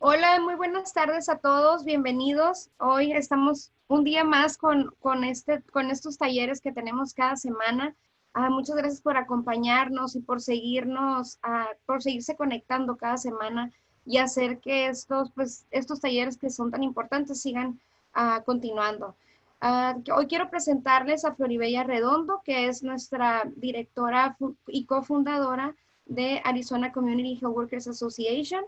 Hola, muy buenas tardes a todos, bienvenidos. Hoy estamos un día más con estos talleres que tenemos cada semana. Muchas gracias por acompañarnos y por seguirnos, por seguirse conectando cada semana y hacer que estos talleres que son tan importantes sigan continuando. Hoy quiero presentarles a Floribella Redondo, que es nuestra directora y cofundadora de Arizona Community Health Workers Association,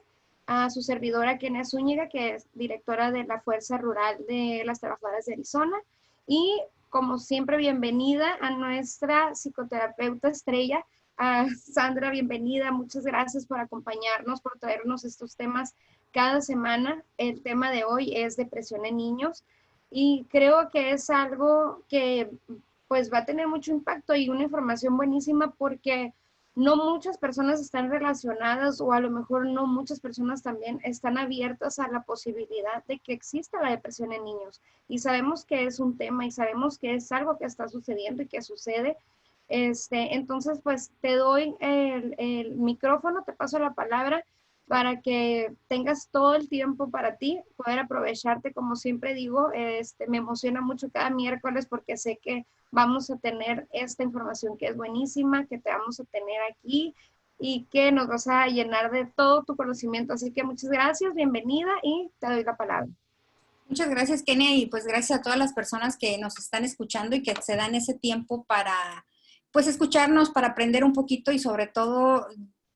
a su servidora Kenia Zúñiga, que es directora de la Fuerza Rural de las Trabajadoras de Arizona, y como siempre, bienvenida a nuestra psicoterapeuta estrella, a Sandra, bienvenida, muchas gracias por acompañarnos, por traernos estos temas cada semana. El tema de hoy es depresión en niños, y creo que es algo que pues va a tener mucho impacto y una información buenísima porque no muchas personas están relacionadas o a lo mejor no muchas personas también están abiertas a la posibilidad de que exista la depresión en niños. Y sabemos que es un tema y sabemos que es algo que está sucediendo y que sucede. Entonces, pues te doy el micrófono, te paso la palabra para que tengas todo el tiempo para ti, poder aprovecharte, como siempre digo, me emociona mucho cada miércoles porque sé que vamos a tener esta información que es buenísima, que te vamos a tener aquí y que nos vas a llenar de todo tu conocimiento. Así que muchas gracias, bienvenida y te doy la palabra. Muchas gracias, Kenia, y pues gracias a todas las personas que nos están escuchando y que se dan ese tiempo para, pues, escucharnos, para aprender un poquito y sobre todo,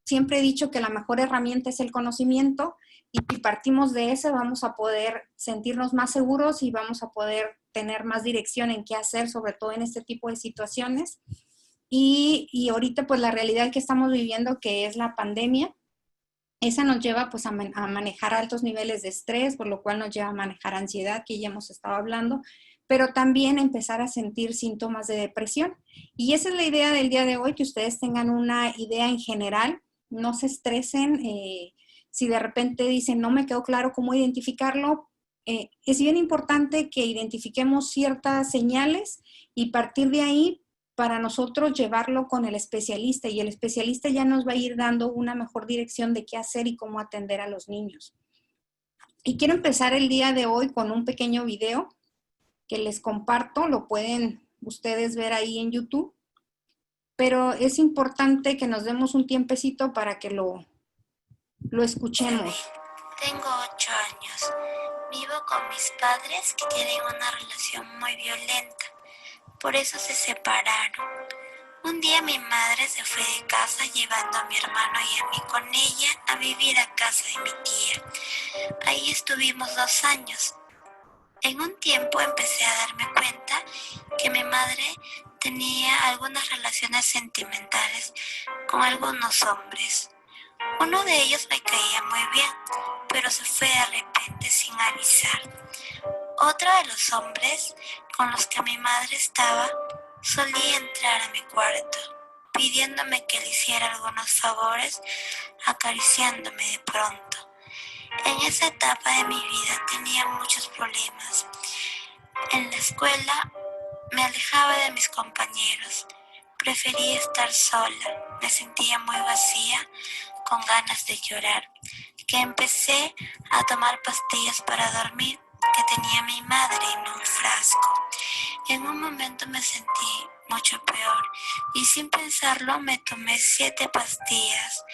siempre he dicho que la mejor herramienta es el conocimiento y si partimos de ese vamos a poder sentirnos más seguros y vamos a poder tener más dirección en qué hacer, sobre todo en este tipo de situaciones. Y ahorita, pues, la realidad que estamos viviendo, que es la pandemia, esa nos lleva pues a manejar altos niveles de estrés, por lo cual nos lleva a manejar ansiedad, que ya hemos estado hablando, pero también empezar a sentir síntomas de depresión. Y esa es la idea del día de hoy, que ustedes tengan una idea en general, no se estresen. Si de repente dicen, no me quedó claro cómo identificarlo, es bien importante que identifiquemos ciertas señales y partir de ahí para nosotros llevarlo con el especialista, y el especialista ya nos va a ir dando una mejor dirección de qué hacer y cómo atender a los niños. Y quiero empezar el día de hoy con un pequeño video que les comparto, lo pueden ustedes ver ahí en YouTube, pero es importante que nos demos un tiempecito para que lo escuchemos. Tengo 8 años. Vivo con mis padres que tienen una relación muy violenta. Por eso se separaron. Un día mi madre se fue de casa llevando a mi hermano y a mí con ella a vivir a casa de mi tía. Ahí estuvimos 2 años. En un tiempo empecé a darme cuenta que mi madre tenía algunas relaciones sentimentales con algunos hombres. Uno de ellos me caía muy bien, pero se fue de repente sin avisar. Otro de los hombres con los que mi madre estaba solía entrar a mi cuarto, pidiéndome que le hiciera algunos favores, acariciándome de pronto. En esa etapa de mi vida tenía muchos problemas. En la escuela me alejaba de mis compañeros, prefería estar sola, me sentía muy vacía, con ganas de llorar, que empecé a tomar pastillas para dormir que tenía mi madre en un frasco. En un momento me sentí mucho peor y sin pensarlo me tomé 7 pastillas.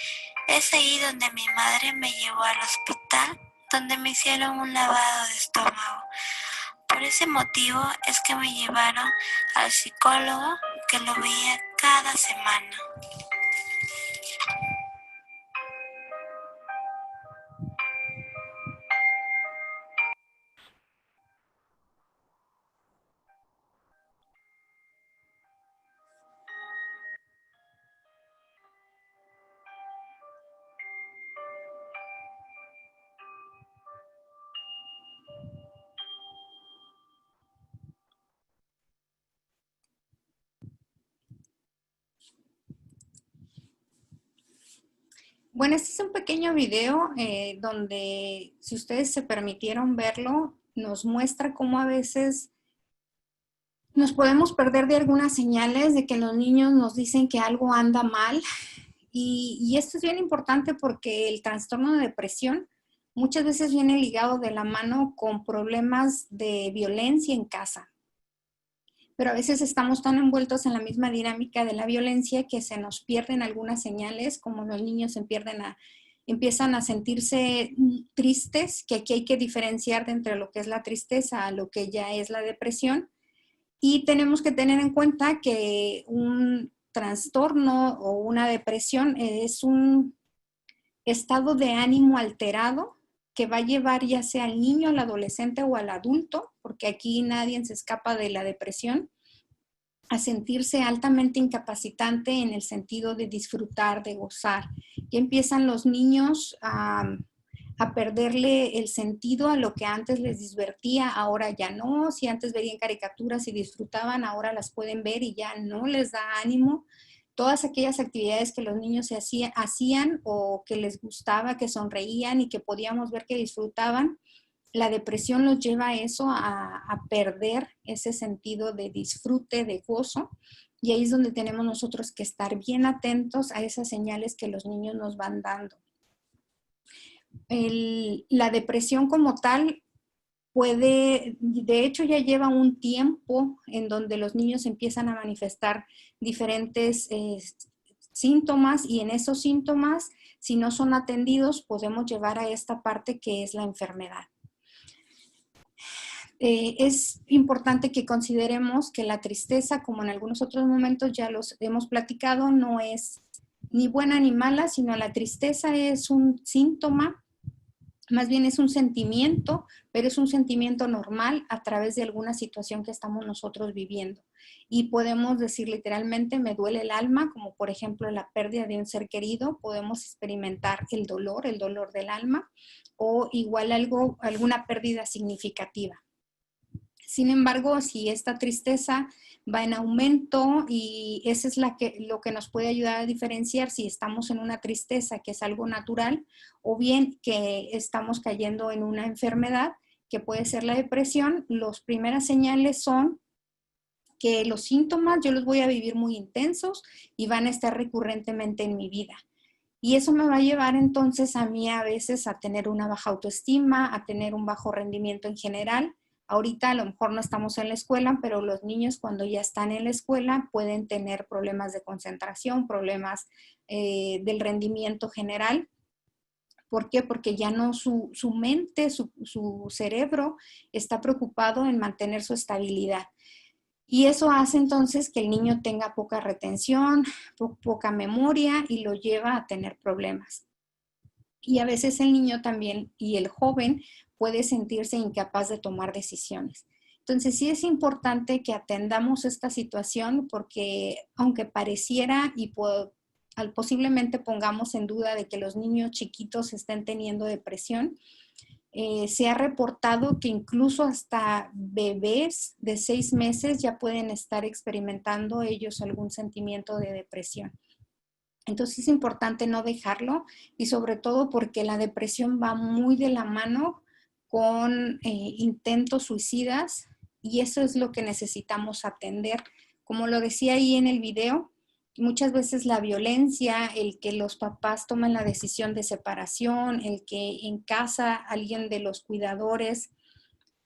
Es ahí donde mi madre me llevó al hospital, donde me hicieron un lavado de estómago. Por ese motivo es que me llevaron al psicólogo, que lo veía cada semana. Bueno, este es un pequeño video donde, si ustedes se permitieron verlo, nos muestra cómo a veces nos podemos perder de algunas señales de que los niños nos dicen que algo anda mal. Y esto es bien importante porque el trastorno de depresión muchas veces viene ligado de la mano con problemas de violencia en casa. Pero a veces estamos tan envueltos en la misma dinámica de la violencia que se nos pierden algunas señales, como los niños empiezan a sentirse tristes, que aquí hay que diferenciar de entre lo que es la tristeza a lo que ya es la depresión. Y tenemos que tener en cuenta que un trastorno o una depresión es un estado de ánimo alterado que va a llevar ya sea al niño, al adolescente o al adulto, porque aquí nadie se escapa de la depresión, a sentirse altamente incapacitante en el sentido de disfrutar, de gozar. Y empiezan los niños a perderle el sentido a lo que antes les divertía, ahora ya no. Si antes veían caricaturas y disfrutaban, ahora las pueden ver y ya no les da ánimo. Todas aquellas actividades que los niños hacían o que les gustaba, que sonreían y que podíamos ver que disfrutaban, la depresión los lleva a eso, a perder ese sentido de disfrute, de gozo. Y ahí es donde tenemos nosotros que estar bien atentos a esas señales que los niños nos van dando. La depresión como tal de hecho ya lleva un tiempo en donde los niños empiezan a manifestar diferentes síntomas, y en esos síntomas, si no son atendidos, podemos llevar a esta parte que es la enfermedad. Es importante que consideremos que la tristeza, como en algunos otros momentos ya los hemos platicado, no es ni buena ni mala, sino la tristeza es un síntoma, más bien es un sentimiento, pero es un sentimiento normal a través de alguna situación que estamos nosotros viviendo. Y podemos decir literalmente, me duele el alma, como por ejemplo la pérdida de un ser querido. Podemos experimentar el dolor del alma, o igual alguna pérdida significativa. Sin embargo, si esta tristeza va en aumento, y eso es lo que nos puede ayudar a diferenciar si estamos en una tristeza que es algo natural, o bien que estamos cayendo en una enfermedad que puede ser la depresión, las primeras señales son que los síntomas yo los voy a vivir muy intensos y van a estar recurrentemente en mi vida. Y eso me va a llevar entonces a mí a veces a tener una baja autoestima, a tener un bajo rendimiento en general. Ahorita a lo mejor no estamos en la escuela, pero los niños cuando ya están en la escuela pueden tener problemas de concentración, problemas del rendimiento general. ¿Por qué? Porque ya no su mente, su cerebro está preocupado en mantener su estabilidad. Y eso hace entonces que el niño tenga poca retención, poca memoria, y lo lleva a tener problemas. Y a veces el niño también y el joven puede sentirse incapaz de tomar decisiones. Entonces sí es importante que atendamos esta situación, porque aunque pareciera y posiblemente pongamos en duda de que los niños chiquitos estén teniendo depresión, se ha reportado que incluso hasta bebés de 6 meses ya pueden estar experimentando ellos algún sentimiento de depresión. Entonces es importante no dejarlo, y sobre todo porque la depresión va muy de la mano con intentos suicidas, y eso es lo que necesitamos atender. Como lo decía ahí en el video, muchas veces la violencia, el que los papás tomen la decisión de separación, el que en casa alguien de los cuidadores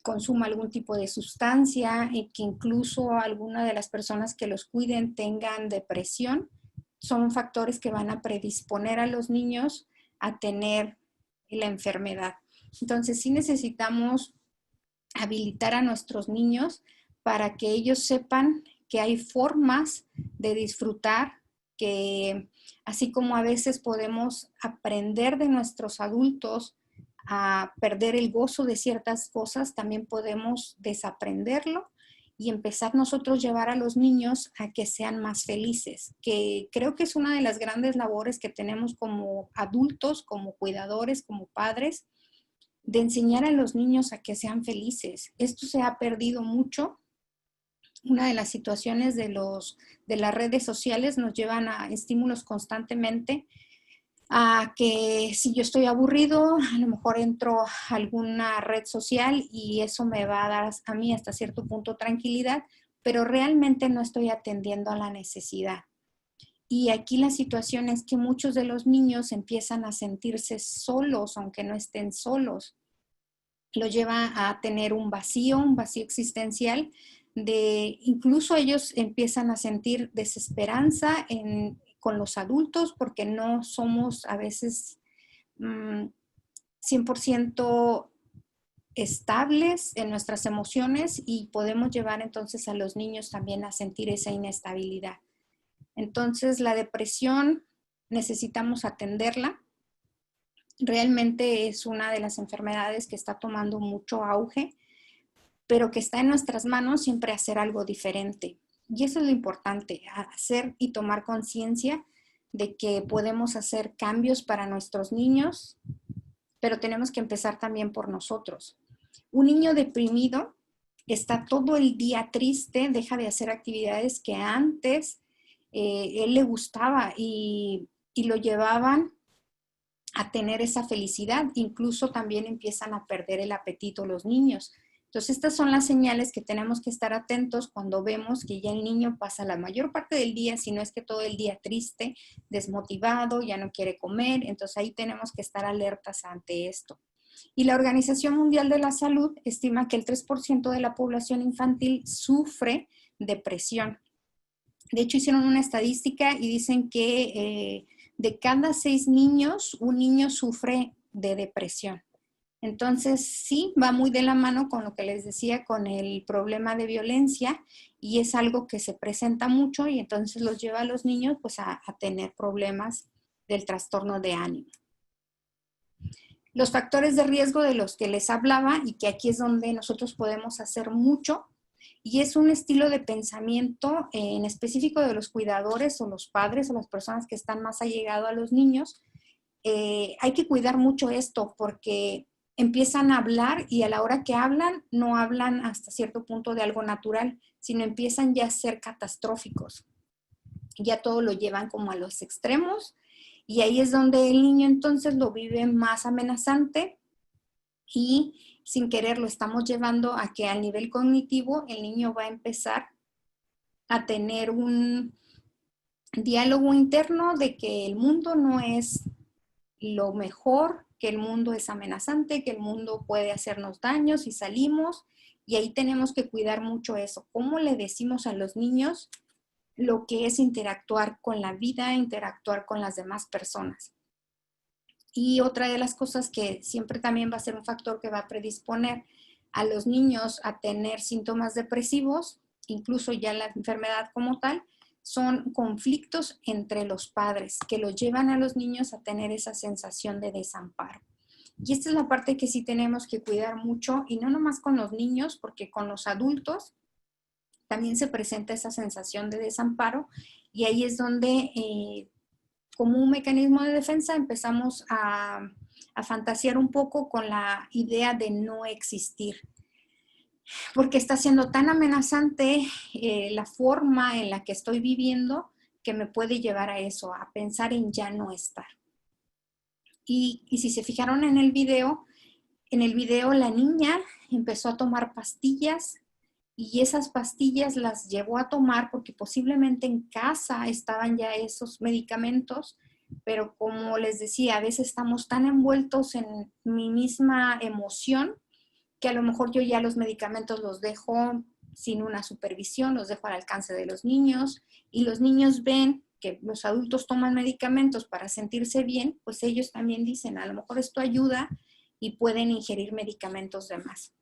consuma algún tipo de sustancia, y que incluso alguna de las personas que los cuiden tengan depresión, son factores que van a predisponer a los niños a tener la enfermedad. Entonces sí necesitamos habilitar a nuestros niños para que ellos sepan que hay formas de disfrutar, que así como a veces podemos aprender de nuestros adultos a perder el gozo de ciertas cosas, también podemos desaprenderlo y empezar nosotros a llevar a los niños a que sean más felices, que creo que es una de las grandes labores que tenemos como adultos, como cuidadores, como padres, de enseñar a los niños a que sean felices. Esto se ha perdido mucho. Una de las situaciones de las redes sociales nos llevan a estímulos constantemente, a que si yo estoy aburrido, a lo mejor entro a alguna red social y eso me va a dar a mí hasta cierto punto tranquilidad, pero realmente no estoy atendiendo a la necesidad. Y aquí la situación es que muchos de los niños empiezan a sentirse solos, aunque no estén solos. Lo lleva a tener un vacío existencial, incluso ellos empiezan a sentir desesperanza con los adultos porque no somos a veces 100% estables en nuestras emociones y podemos llevar entonces a los niños también a sentir esa inestabilidad. Entonces, la depresión necesitamos atenderla. Realmente es una de las enfermedades que está tomando mucho auge, pero que está en nuestras manos siempre hacer algo diferente. Y eso es lo importante, hacer y tomar conciencia de que podemos hacer cambios para nuestros niños, pero tenemos que empezar también por nosotros. Un niño deprimido está todo el día triste, deja de hacer actividades que antes él le gustaba y lo llevaban a tener esa felicidad. Incluso también empiezan a perder el apetito los niños. Entonces, estas son las señales que tenemos que estar atentos cuando vemos que ya el niño pasa la mayor parte del día, si no es que todo el día triste, desmotivado, ya no quiere comer. Entonces, ahí tenemos que estar alertas ante esto. Y la Organización Mundial de la Salud estima que el 3% de la población infantil sufre depresión. De hecho, hicieron una estadística y dicen que de cada 6 niños, un niño sufre de depresión. Entonces, sí, va muy de la mano con lo que les decía, con el problema de violencia, y es algo que se presenta mucho y entonces los lleva a los niños pues, a tener problemas del trastorno de ánimo. Los factores de riesgo de los que les hablaba, y que aquí es donde nosotros podemos hacer mucho, y es un estilo de pensamiento en específico de los cuidadores o los padres o las personas que están más allegados a los niños. Hay que cuidar mucho esto porque empiezan a hablar y a la hora que hablan, no hablan hasta cierto punto de algo natural, sino empiezan ya a ser catastróficos. Ya todo lo llevan como a los extremos y ahí es donde el niño entonces lo vive más amenazante y sin querer lo estamos llevando a que a nivel cognitivo el niño va a empezar a tener un diálogo interno de que el mundo no es lo mejor, que el mundo es amenazante, que el mundo puede hacernos daño si salimos, y ahí tenemos que cuidar mucho eso. ¿Cómo le decimos a los niños lo que es interactuar con la vida, interactuar con las demás personas? Y otra de las cosas que siempre también va a ser un factor que va a predisponer a los niños a tener síntomas depresivos, incluso ya la enfermedad como tal, son conflictos entre los padres que los llevan a los niños a tener esa sensación de desamparo. Y esta es la parte que sí tenemos que cuidar mucho, y no nomás con los niños, porque con los adultos también se presenta esa sensación de desamparo, y ahí es donde como un mecanismo de defensa empezamos a fantasear un poco con la idea de no existir, porque está siendo tan amenazante la forma en la que estoy viviendo que me puede llevar a eso, a pensar en ya no estar. Y si se fijaron en el video la niña empezó a tomar pastillas y esas pastillas las llevó a tomar porque posiblemente en casa estaban ya esos medicamentos, pero como les decía, a veces estamos tan envueltos en mi misma emoción que a lo mejor yo ya los medicamentos los dejo sin una supervisión, los dejo al alcance de los niños, y los niños ven que los adultos toman medicamentos para sentirse bien, pues ellos también dicen, a lo mejor esto ayuda y pueden ingerir medicamentos de más.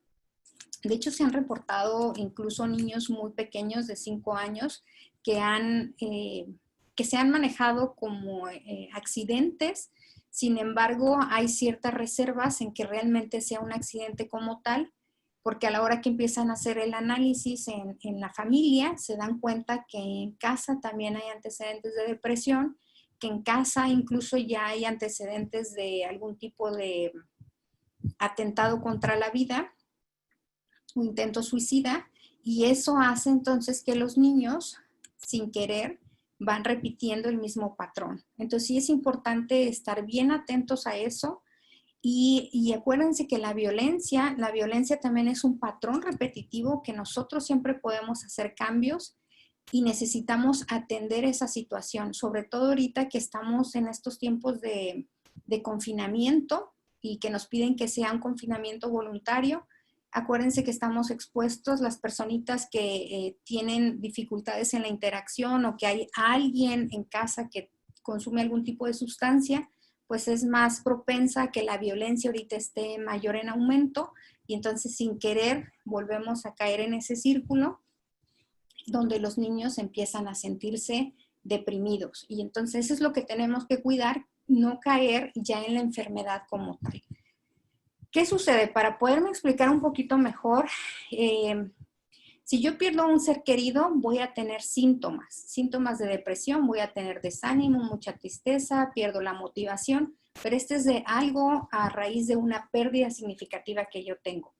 De hecho, se han reportado incluso niños muy pequeños de 5 años que se han manejado como accidentes. Sin embargo, hay ciertas reservas en que realmente sea un accidente como tal, porque a la hora que empiezan a hacer el análisis en la familia, se dan cuenta que en casa también hay antecedentes de depresión, que en casa incluso ya hay antecedentes de algún tipo de atentado contra la vida, un intento suicida, y eso hace entonces que los niños, sin querer, van repitiendo el mismo patrón. Entonces sí es importante estar bien atentos a eso, y acuérdense que la violencia también es un patrón repetitivo que nosotros siempre podemos hacer cambios, y necesitamos atender esa situación, sobre todo ahorita que estamos en estos tiempos de confinamiento y que nos piden que sea un confinamiento voluntario. Acuérdense que estamos expuestos las personitas que tienen dificultades en la interacción o que hay alguien en casa que consume algún tipo de sustancia, pues es más propensa a que la violencia ahorita esté mayor en aumento y entonces sin querer volvemos a caer en ese círculo donde los niños empiezan a sentirse deprimidos. Y entonces eso es lo que tenemos que cuidar, no caer ya en la enfermedad como tal. ¿Qué sucede? Para poderme explicar un poquito mejor, si yo pierdo a un ser querido, voy a tener síntomas de depresión, voy a tener desánimo, mucha tristeza, pierdo la motivación, pero este es de algo a raíz de una pérdida significativa que yo tengo.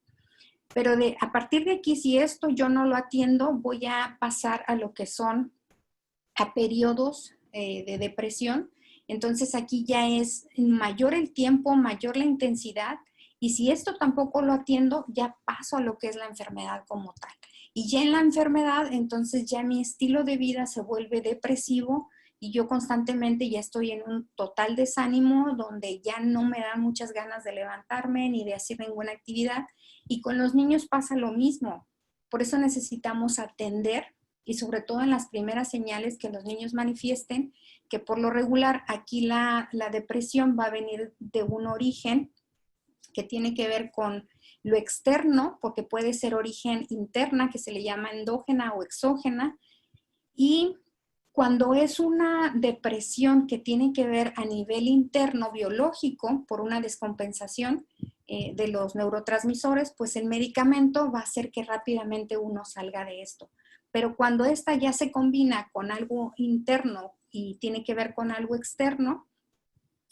Pero a partir de aquí, si esto yo no lo atiendo, voy a pasar a lo que son a periodos de depresión. Entonces aquí ya es mayor el tiempo, mayor la intensidad. Y si esto tampoco lo atiendo, ya paso a lo que es la enfermedad como tal. Y ya en la enfermedad, entonces ya mi estilo de vida se vuelve depresivo y yo constantemente ya estoy en un total desánimo donde ya no me dan muchas ganas de levantarme ni de hacer ninguna actividad. Y con los niños pasa lo mismo. Por eso necesitamos atender y sobre todo en las primeras señales que los niños manifiesten, que por lo regular aquí la depresión va a venir de un origen que tiene que ver con lo externo, porque puede ser origen interna, que se le llama endógena o exógena, y cuando es una depresión que tiene que ver a nivel interno biológico por una descompensación de los neurotransmisores, pues el medicamento va a hacer que rápidamente uno salga de esto. Pero cuando esta ya se combina con algo interno y tiene que ver con algo externo,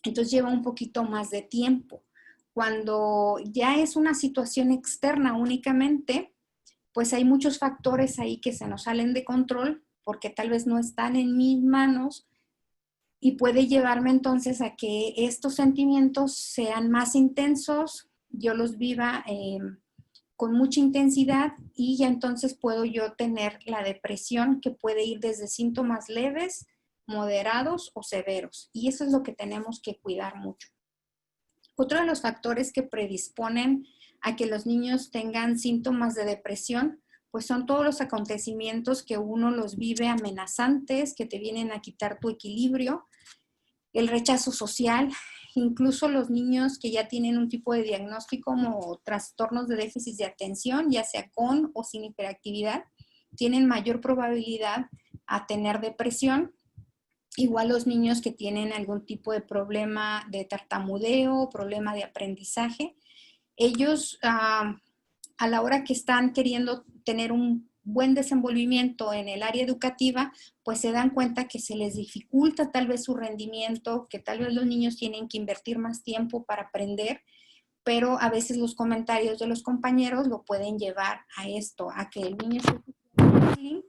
entonces lleva un poquito más de tiempo. Cuando ya es una situación externa únicamente, pues hay muchos factores ahí que se nos salen de control porque tal vez no están en mis manos y puede llevarme entonces a que estos sentimientos sean más intensos, yo los viva con mucha intensidad y ya entonces puedo yo tener la depresión que puede ir desde síntomas leves, moderados o severos. Y eso es lo que tenemos que cuidar mucho. Otro de los factores que predisponen a que los niños tengan síntomas de depresión, pues son todos los acontecimientos que uno los vive amenazantes, que te vienen a quitar tu equilibrio, el rechazo social, incluso los niños que ya tienen un tipo de diagnóstico como trastornos de déficit de atención, ya sea con o sin hiperactividad, tienen mayor probabilidad a tener depresión. Igual los niños que tienen algún tipo de problema de tartamudeo, problema de aprendizaje, ellos a la hora que están queriendo tener un buen desenvolvimiento en el área educativa, pues se dan cuenta que se les dificulta tal vez su rendimiento, que tal vez los niños tienen que invertir más tiempo para aprender, pero a veces los comentarios de los compañeros lo pueden llevar a esto, a que el niño se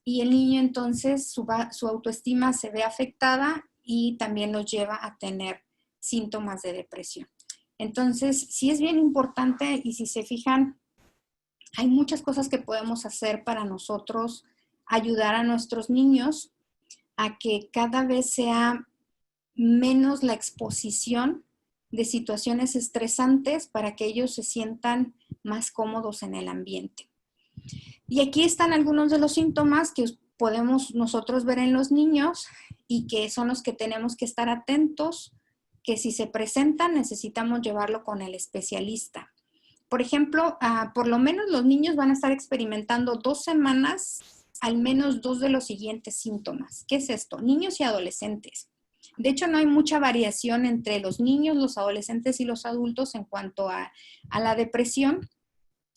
y el niño entonces su autoestima se ve afectada y también los lleva a tener síntomas de depresión. Entonces, sí es bien importante y si se fijan, hay muchas cosas que podemos hacer para nosotros ayudar a nuestros niños a que cada vez sea menos la exposición de situaciones estresantes para que ellos se sientan más cómodos en el ambiente. Y aquí están algunos de los síntomas que podemos nosotros ver en los niños y que son los que tenemos que estar atentos, que si se presentan necesitamos llevarlo con el especialista. Por ejemplo, por lo menos los niños van a estar experimentando 2 semanas, al menos 2 de los siguientes síntomas. ¿Qué es esto? Niños y adolescentes. De hecho, no hay mucha variación entre los niños, los adolescentes y los adultos en cuanto a la depresión.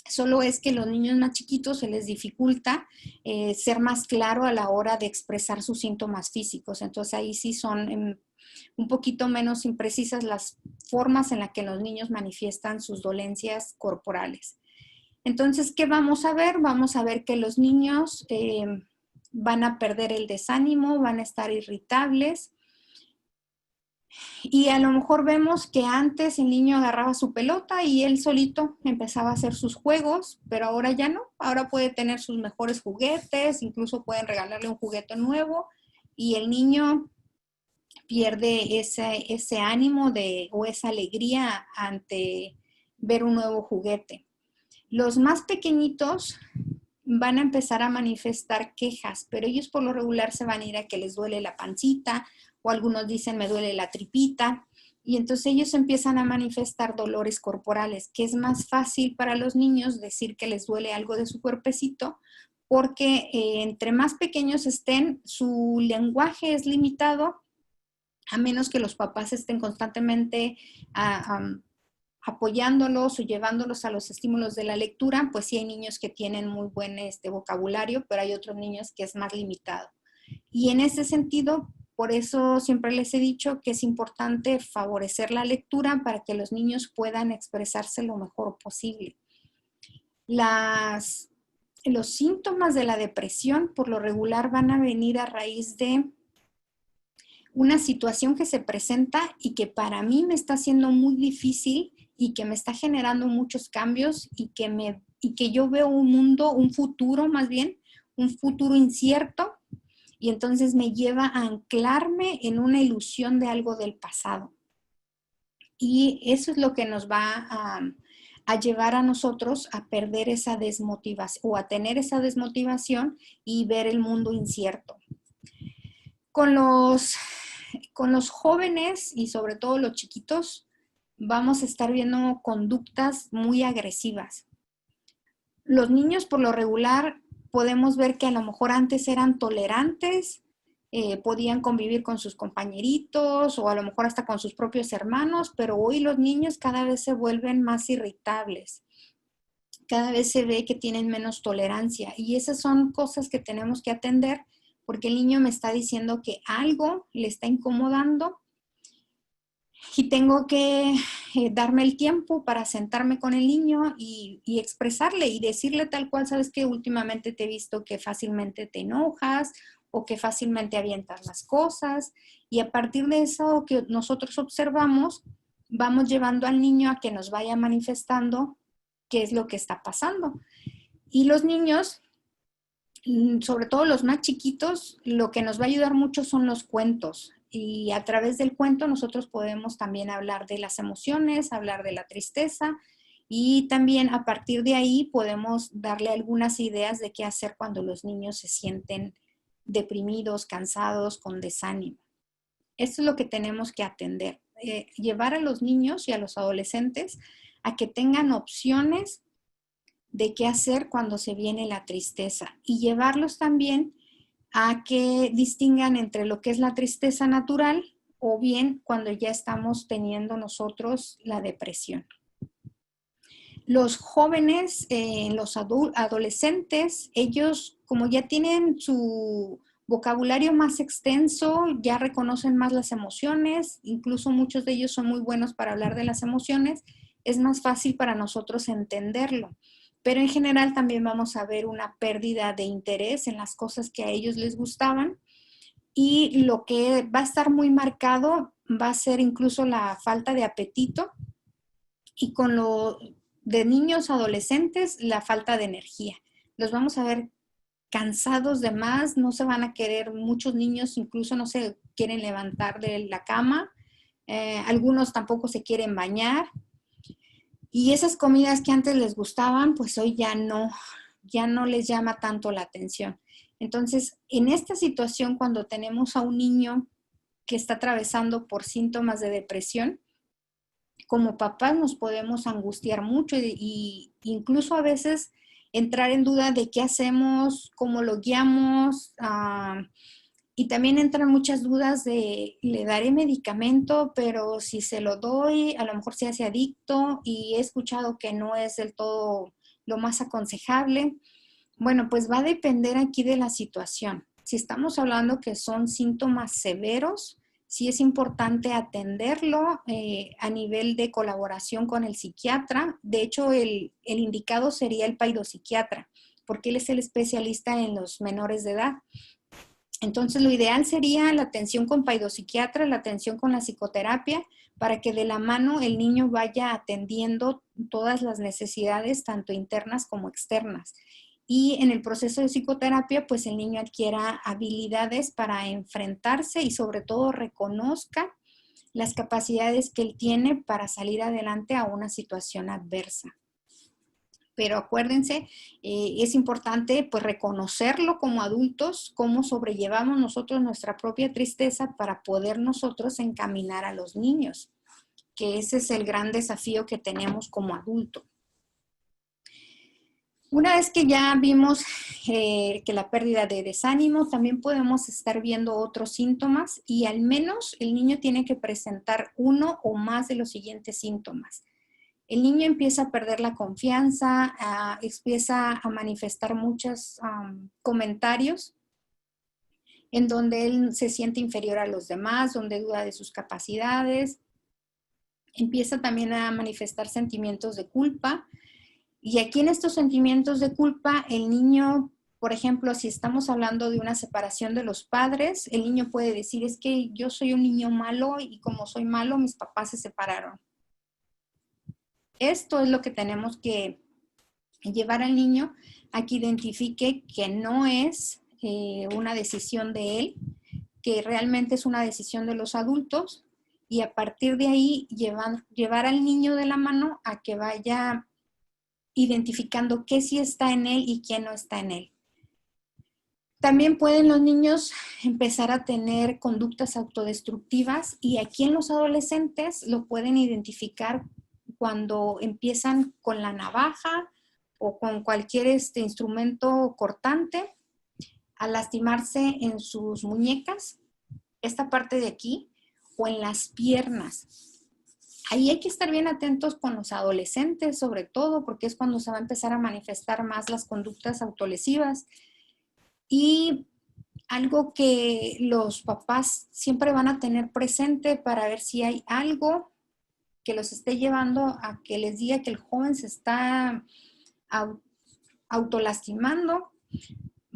Solo es que los niños más chiquitos se les dificulta ser más claro a la hora de expresar sus síntomas físicos. Entonces ahí sí son un poquito menos imprecisas las formas en las que los niños manifiestan sus dolencias corporales. Entonces, ¿qué vamos a ver? Vamos a ver que los niños van a perder el desánimo, van a estar irritables. Y a lo mejor vemos que antes el niño agarraba su pelota y él solito empezaba a hacer sus juegos, pero ahora ya no. Ahora puede tener sus mejores juguetes, incluso pueden regalarle un juguete nuevo y el niño pierde ese ánimo o esa alegría ante ver un nuevo juguete. Los más pequeñitos van a empezar a manifestar quejas, pero ellos por lo regular se van a ir a que les duele la pancita o algunos dicen me duele la tripita y entonces ellos empiezan a manifestar dolores corporales, que es más fácil para los niños decir que les duele algo de su cuerpecito porque entre más pequeños estén, su lenguaje es limitado a menos que los papás estén constantemente apoyándolos o llevándolos a los estímulos de la lectura, pues sí hay niños que tienen muy buen vocabulario, pero hay otros niños que es más limitado. Y en ese sentido, por eso siempre les he dicho que es importante favorecer la lectura para que los niños puedan expresarse lo mejor posible. Los síntomas de la depresión por lo regular van a venir a raíz de una situación que se presenta y que para mí me está haciendo muy difícil y que me está generando muchos cambios y que yo veo un futuro más bien, un futuro incierto y entonces me lleva a anclarme en una ilusión de algo del pasado. Y eso es lo que nos va a llevar a nosotros a perder esa desmotivación o a tener esa desmotivación y ver el mundo incierto. Con los jóvenes y sobre todo los chiquitos, vamos a estar viendo conductas muy agresivas. Los niños por lo regular podemos ver que a lo mejor antes eran tolerantes, podían convivir con sus compañeritos o a lo mejor hasta con sus propios hermanos, pero hoy los niños cada vez se vuelven más irritables. Cada vez se ve que tienen menos tolerancia y esas son cosas que tenemos que atender porque el niño me está diciendo que algo le está incomodando y tengo que darme el tiempo para sentarme con el niño y expresarle y decirle tal cual, sabes que últimamente te he visto que fácilmente te enojas o que fácilmente avientas las cosas y a partir de eso que nosotros observamos, vamos llevando al niño a que nos vaya manifestando qué es lo que está pasando. Y los niños, sobre todo los más chiquitos, lo que nos va a ayudar mucho son los cuentos. Y a través del cuento nosotros podemos también hablar de las emociones, hablar de la tristeza y también a partir de ahí podemos darle algunas ideas de qué hacer cuando los niños se sienten deprimidos, cansados, con desánimo. Esto es lo que tenemos que atender, llevar a los niños y a los adolescentes a que tengan opciones de qué hacer cuando se viene la tristeza y llevarlos también a que distingan entre lo que es la tristeza natural o bien cuando ya estamos teniendo nosotros la depresión. Los jóvenes, los adolescentes, ellos como ya tienen su vocabulario más extenso, ya reconocen más las emociones, incluso muchos de ellos son muy buenos para hablar de las emociones, es más fácil para nosotros entenderlo. Pero en general también vamos a ver una pérdida de interés en las cosas que a ellos les gustaban y lo que va a estar muy marcado va a ser incluso la falta de apetito y con lo de niños adolescentes la falta de energía. Los vamos a ver cansados de más, no se van a querer, muchos niños incluso no se quieren levantar de la cama, algunos tampoco se quieren bañar. Y esas comidas que antes les gustaban, pues hoy ya no les llama tanto la atención. Entonces, en esta situación, cuando tenemos a un niño que está atravesando por síntomas de depresión, como papás nos podemos angustiar mucho y incluso a veces entrar en duda de qué hacemos, cómo lo guiamos, y también entran muchas dudas de, ¿le daré medicamento? Pero si se lo doy, a lo mejor se hace adicto y he escuchado que no es del todo lo más aconsejable. Bueno, pues va a depender aquí de la situación. Si estamos hablando que son síntomas severos, sí es importante atenderlo a nivel de colaboración con el psiquiatra. De hecho, el indicado sería el psiquiatra, porque él es el especialista en los menores de edad. Entonces, lo ideal sería la atención con paidopsiquiatra, la atención con la psicoterapia, para que de la mano el niño vaya atendiendo todas las necesidades, tanto internas como externas. Y en el proceso de psicoterapia, pues el niño adquiera habilidades para enfrentarse y sobre todo reconozca las capacidades que él tiene para salir adelante a una situación adversa. Pero acuérdense, es importante pues reconocerlo como adultos, cómo sobrellevamos nosotros nuestra propia tristeza para poder nosotros encaminar a los niños, que ese es el gran desafío que tenemos como adulto. Una vez que ya vimos que la pérdida de desánimo, también podemos estar viendo otros síntomas y al menos el niño tiene que presentar uno o más de los siguientes síntomas. El niño empieza a perder la confianza, empieza a manifestar muchos comentarios en donde él se siente inferior a los demás, donde duda de sus capacidades. Empieza también a manifestar sentimientos de culpa. Y aquí en estos sentimientos de culpa, el niño, por ejemplo, si estamos hablando de una separación de los padres, el niño puede decir, es que yo soy un niño malo y como soy malo, mis papás se separaron. Esto es lo que tenemos que llevar al niño a que identifique que no es una decisión de él, que realmente es una decisión de los adultos y a partir de ahí llevar al niño de la mano a que vaya identificando qué sí está en él y qué no está en él. También pueden los niños empezar a tener conductas autodestructivas y aquí en los adolescentes lo pueden identificar cuando empiezan con la navaja o con cualquier instrumento cortante a lastimarse en sus muñecas, esta parte de aquí, o en las piernas. Ahí hay que estar bien atentos con los adolescentes, sobre todo, porque es cuando se va a empezar a manifestar más las conductas autolesivas. Y algo que los papás siempre van a tener presente para ver si hay algo que los esté llevando a que les diga que el joven se está autolastimando,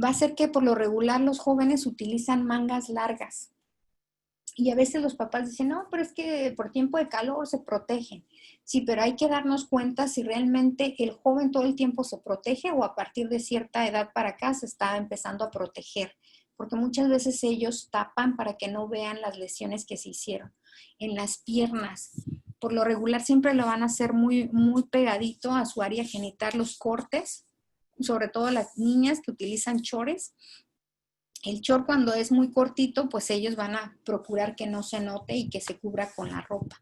va a ser que por lo regular los jóvenes utilizan mangas largas. Y a veces los papás dicen, no, pero es que por tiempo de calor se protegen. Sí, pero hay que darnos cuenta si realmente el joven todo el tiempo se protege o a partir de cierta edad para acá se está empezando a proteger. Porque muchas veces ellos tapan para que no vean las lesiones que se hicieron. En las piernas, por lo regular siempre lo van a hacer muy, muy pegadito a su área genital los cortes, sobre todo las niñas que utilizan chores. El short cuando es muy cortito, pues ellos van a procurar que no se note y que se cubra con la ropa.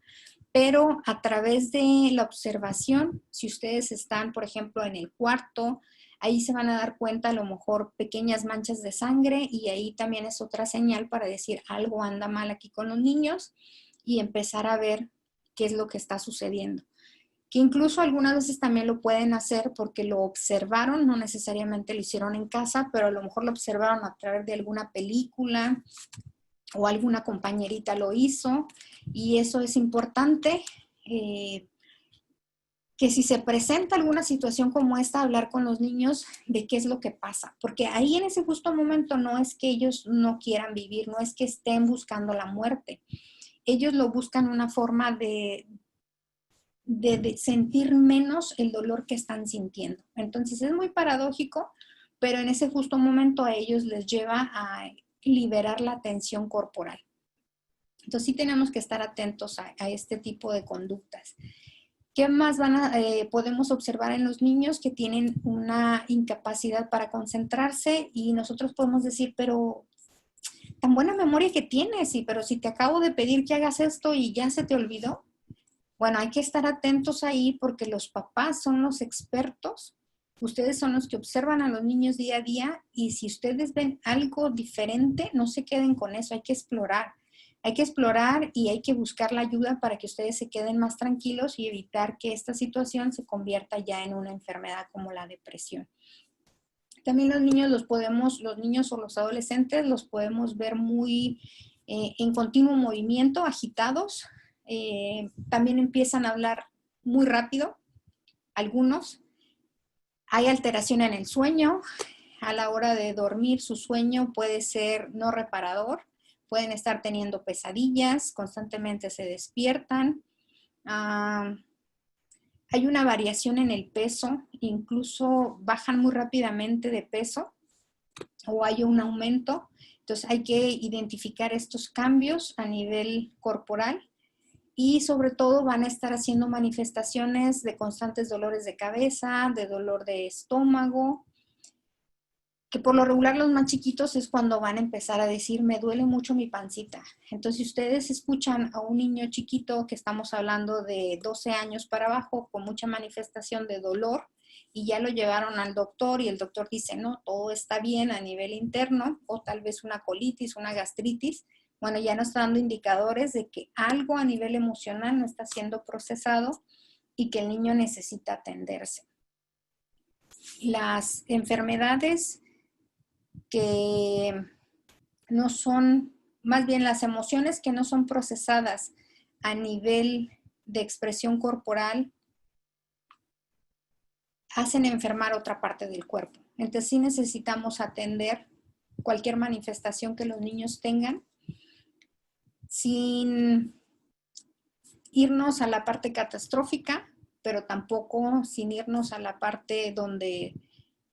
Pero a través de la observación, si ustedes están, por ejemplo, en el cuarto, ahí se van a dar cuenta a lo mejor pequeñas manchas de sangre y ahí también es otra señal para decir algo anda mal aquí con los niños y empezar a ver qué es lo que está sucediendo. Que incluso algunas veces también lo pueden hacer porque lo observaron, no necesariamente lo hicieron en casa, pero a lo mejor lo observaron a través de alguna película o alguna compañerita lo hizo y eso es importante, que si se presenta alguna situación como esta, hablar con los niños de qué es lo que pasa, porque ahí en ese justo momento no es que ellos no quieran vivir, no es que estén buscando la muerte, ellos lo buscan una forma de sentir menos el dolor que están sintiendo. Entonces es muy paradójico, pero en ese justo momento a ellos les lleva a liberar la tensión corporal. Entonces sí tenemos que estar atentos a este tipo de conductas. ¿Qué más podemos observar en los niños que tienen una incapacidad para concentrarse? Y nosotros podemos decir, pero tan buena memoria que tienes, sí, pero si te acabo de pedir que hagas esto y ya se te olvidó. Bueno, hay que estar atentos ahí porque los papás son los expertos. Ustedes son los que observan a los niños día a día y si ustedes ven algo diferente, no se queden con eso, hay que explorar. Hay que explorar y hay que buscar la ayuda para que ustedes se queden más tranquilos y evitar que esta situación se convierta ya en una enfermedad como la depresión. También los niños o los adolescentes los podemos ver muy en continuo movimiento, agitados. También empiezan a hablar muy rápido, algunos. Hay alteración en el sueño, a la hora de dormir, su sueño puede ser no reparador, pueden estar teniendo pesadillas, constantemente se despiertan. Hay una variación en el peso, incluso bajan muy rápidamente de peso o hay un aumento. Entonces hay que identificar estos cambios a nivel corporal y sobre todo van a estar haciendo manifestaciones de constantes dolores de cabeza, de dolor de estómago, que por lo regular los más chiquitos es cuando van a empezar a decir, me duele mucho mi pancita. Entonces, si ustedes escuchan a un niño chiquito, que estamos hablando de 12 años para abajo, con mucha manifestación de dolor, y ya lo llevaron al doctor y el doctor dice, no, todo está bien a nivel interno, o tal vez una colitis, una gastritis, bueno, ya nos está dando indicadores de que algo a nivel emocional no está siendo procesado y que el niño necesita atenderse. Las enfermedades que no son, más bien las emociones que no son procesadas a nivel de expresión corporal, hacen enfermar otra parte del cuerpo. Entonces sí necesitamos atender cualquier manifestación que los niños tengan sin irnos a la parte catastrófica, pero tampoco sin irnos a la parte donde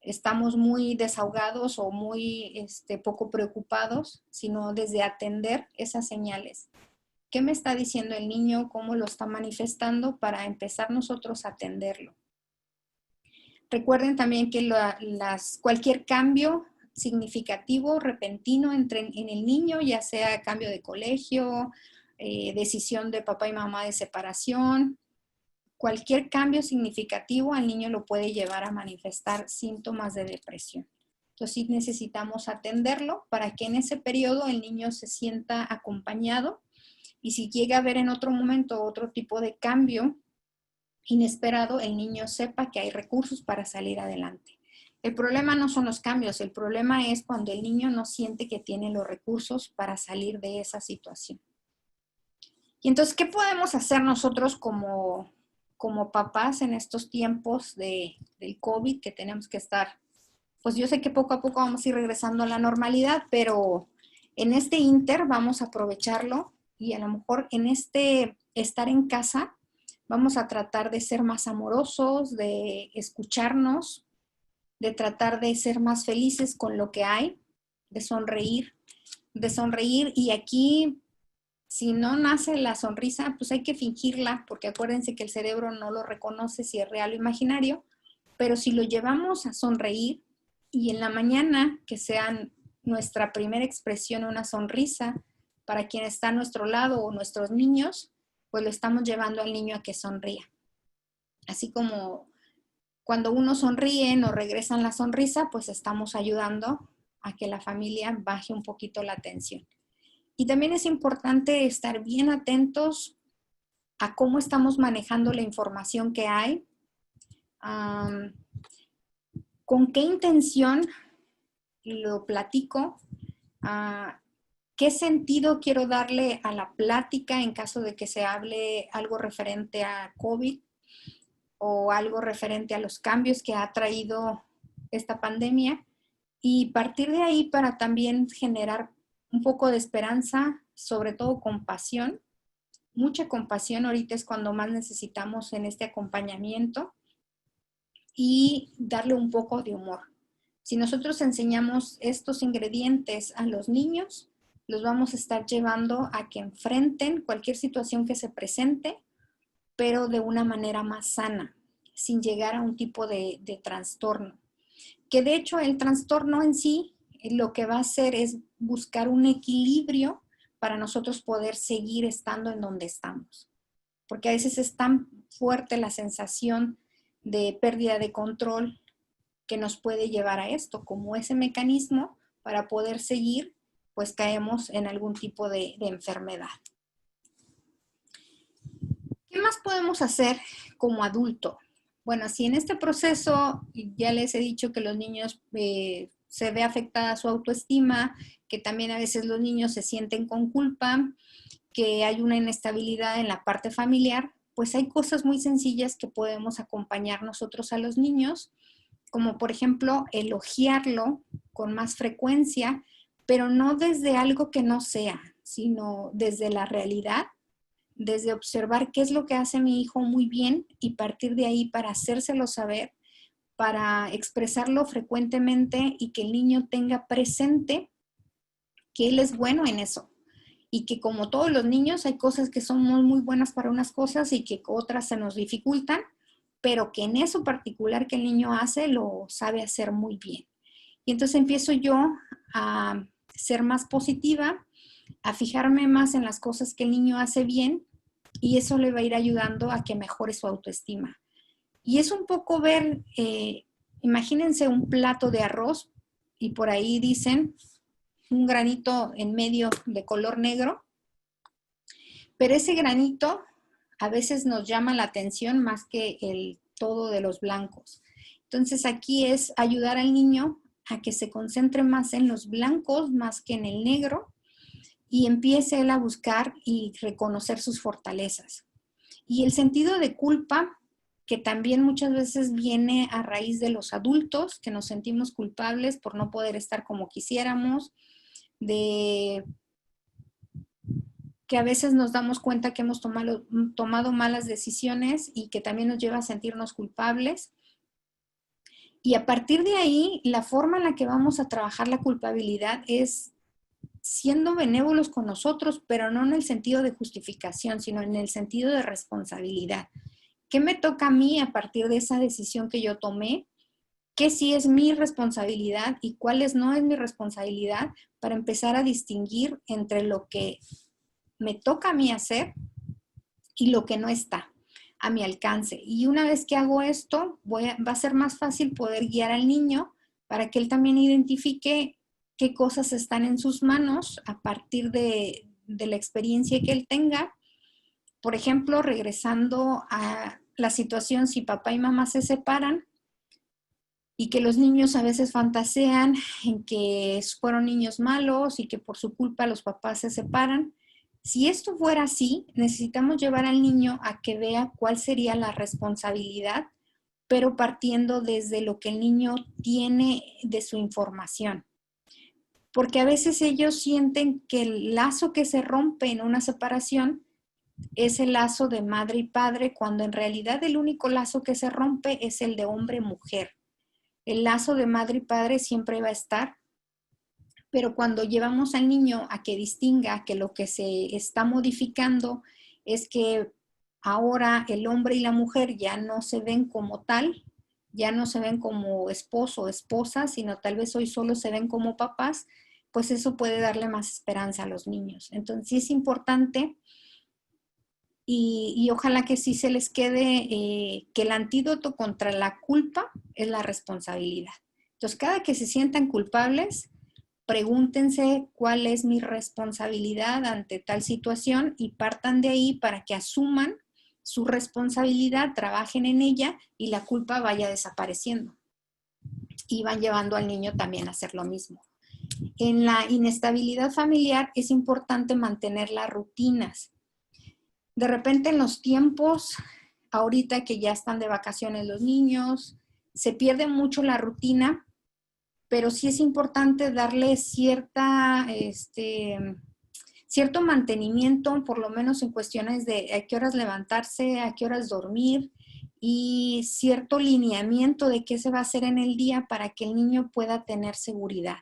estamos muy desahogados o muy poco preocupados, sino desde atender esas señales. ¿Qué me está diciendo el niño? ¿Cómo lo está manifestando? Para empezar nosotros a atenderlo. Recuerden también que cualquier cambio significativo, repentino en el niño, ya sea cambio de colegio, decisión de papá y mamá de separación, cualquier cambio significativo al niño lo puede llevar a manifestar síntomas de depresión. Entonces sí necesitamos atenderlo para que en ese periodo el niño se sienta acompañado y si llega a haber en otro momento otro tipo de cambio inesperado, el niño sepa que hay recursos para salir adelante. El problema no son los cambios, el problema es cuando el niño no siente que tiene los recursos para salir de esa situación. Y entonces, ¿qué podemos hacer nosotros como papás en estos tiempos del COVID que tenemos que estar? Pues yo sé que poco a poco vamos a ir regresando a la normalidad, pero en este inter vamos a aprovecharlo y a lo mejor en este estar en casa vamos a tratar de ser más amorosos, de escucharnos, de tratar de ser más felices con lo que hay, de sonreír y aquí si no nace la sonrisa, pues hay que fingirla, porque acuérdense que el cerebro no lo reconoce si es real o imaginario, pero si lo llevamos a sonreír y en la mañana que sea nuestra primera expresión una sonrisa para quien está a nuestro lado o nuestros niños, pues lo estamos llevando al niño a que sonría. Así como cuando uno sonríe, nos regresan la sonrisa, pues estamos ayudando a que la familia baje un poquito la tensión. Y también es importante estar bien atentos a cómo estamos manejando la información que hay, con qué intención lo platico, qué sentido quiero darle a la plática en caso de que se hable algo referente a COVID o algo referente a los cambios que ha traído esta pandemia y partir de ahí para también generar un poco de esperanza, sobre todo compasión, mucha compasión. Ahorita es cuando más necesitamos en este acompañamiento y darle un poco de humor. Si nosotros enseñamos estos ingredientes a los niños, los vamos a estar llevando a que enfrenten cualquier situación que se presente, pero de una manera más sana, sin llegar a un tipo de trastorno. Que de hecho el trastorno en sí lo que va a hacer es buscar un equilibrio para nosotros poder seguir estando en donde estamos. Porque a veces es tan fuerte la sensación de pérdida de control que nos puede llevar a esto. Como ese mecanismo para poder seguir, pues caemos en algún tipo de enfermedad. ¿Qué más podemos hacer como adulto? Bueno, si en este proceso ya les he dicho que los niños se ve afectada su autoestima, que también a veces los niños se sienten con culpa, que hay una inestabilidad en la parte familiar, pues hay cosas muy sencillas que podemos acompañar nosotros a los niños como por ejemplo elogiarlo con más frecuencia, pero no desde algo que no sea, sino desde la realidad, desde observar qué es lo que hace mi hijo muy bien y partir de ahí para hacérselo saber, para expresarlo frecuentemente y que el niño tenga presente que él es bueno en eso. Y que como todos los niños hay cosas que son muy, muy buenas para unas cosas y que otras se nos dificultan, pero que en eso particular que el niño hace lo sabe hacer muy bien. Y entonces empiezo yo a ser más positiva, a fijarme más en las cosas que el niño hace bien y eso le va a ir ayudando a que mejore su autoestima. Y es un poco ver, imagínense un plato de arroz y por ahí dicen un granito en medio de color negro, pero ese granito a veces nos llama la atención más que el todo de los blancos. Entonces aquí es ayudar al niño a que se concentre más en los blancos más que en el negro y empiece él a buscar y reconocer sus fortalezas. Y el sentido de culpa, que también muchas veces viene a raíz de los adultos, que nos sentimos culpables por no poder estar como quisiéramos, de que a veces nos damos cuenta que hemos tomado malas decisiones y que también nos lleva a sentirnos culpables. Y a partir de ahí, la forma en la que vamos a trabajar la culpabilidad es siendo benévolos con nosotros, pero no en el sentido de justificación, sino en el sentido de responsabilidad. ¿Qué me toca a mí a partir de esa decisión que yo tomé? ¿Qué sí es mi responsabilidad y cuáles no es mi responsabilidad para empezar a distinguir entre lo que me toca a mí hacer y lo que no está a mi alcance? Y una vez que hago esto, va a ser más fácil poder guiar al niño para que él también identifique qué cosas están en sus manos a partir de la experiencia que él tenga. Por ejemplo, regresando a la situación si papá y mamá se separan y que los niños a veces fantasean en que fueron niños malos y que por su culpa los papás se separan. Si esto fuera así, necesitamos llevar al niño a que vea cuál sería la responsabilidad, pero partiendo desde lo que el niño tiene de su información. Porque a veces ellos sienten que el lazo que se rompe en una separación es el lazo de madre y padre, cuando en realidad el único lazo que se rompe es el de hombre-mujer. El lazo de madre y padre siempre va a estar, pero cuando llevamos al niño a que distinga que lo que se está modificando es que ahora el hombre y la mujer ya no se ven como tal, ya no se ven como esposo o esposa, sino tal vez hoy solo se ven como papás, pues eso puede darle más esperanza a los niños. Entonces sí es importante y ojalá que sí se les quede que el antídoto contra la culpa es la responsabilidad. Entonces cada que se sientan culpables, pregúntense cuál es mi responsabilidad ante tal situación y partan de ahí para que asuman su responsabilidad, trabajen en ella y la culpa vaya desapareciendo. Y van llevando al niño también a hacer lo mismo. En la inestabilidad familiar es importante mantener las rutinas. De repente en los tiempos, ahorita que ya están de vacaciones los niños, se pierde mucho la rutina, pero sí es importante darle cierto mantenimiento, por lo menos en cuestiones de a qué horas levantarse, a qué horas dormir y cierto lineamiento de qué se va a hacer en el día para que el niño pueda tener seguridad.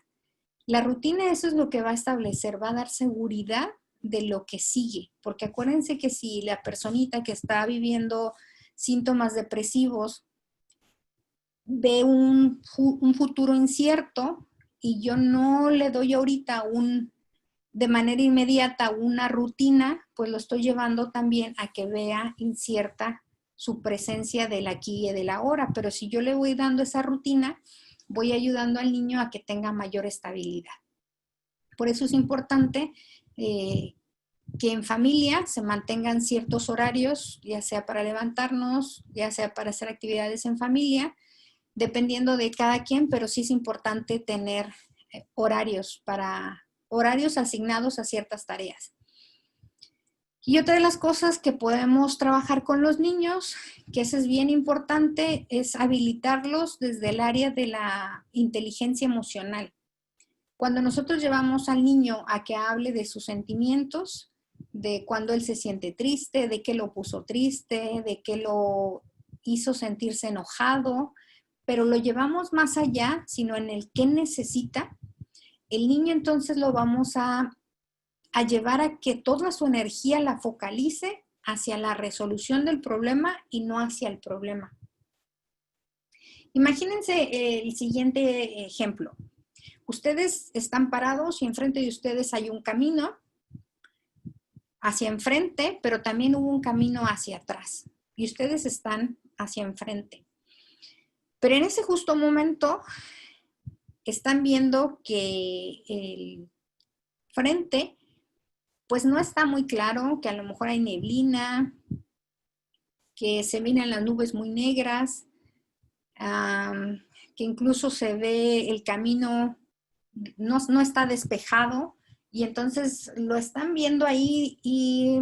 La rutina, eso es lo que va a establecer, va a dar seguridad de lo que sigue, porque acuérdense que si la personita que está viviendo síntomas depresivos ve un futuro incierto y yo no le doy ahorita de manera inmediata una rutina, pues lo estoy llevando también a que vea incierta su presencia del aquí y del ahora. Pero si yo le voy dando esa rutina, voy ayudando al niño a que tenga mayor estabilidad. Por eso es importante que en familia se mantengan ciertos horarios, ya sea para levantarnos, ya sea para hacer actividades en familia, dependiendo de cada quien, pero sí es importante tener horarios asignados a ciertas tareas. Y otra de las cosas que podemos trabajar con los niños, que eso es bien importante, es habilitarlos desde el área de la inteligencia emocional. Cuando nosotros llevamos al niño a que hable de sus sentimientos, de cuando él se siente triste, de qué lo puso triste, de qué lo hizo sentirse enojado, pero lo llevamos más allá, sino en el qué necesita, el niño entonces lo vamos a llevar a que toda su energía la focalice hacia la resolución del problema y no hacia el problema. Imagínense el siguiente ejemplo. Ustedes están parados y enfrente de ustedes hay un camino hacia enfrente, pero también hubo un camino hacia atrás y ustedes están hacia enfrente. Pero en ese justo momento están viendo que el frente pues no está muy claro, que a lo mejor hay neblina, que se miran las nubes muy negras, que incluso se ve el camino, no está despejado, y entonces lo están viendo ahí y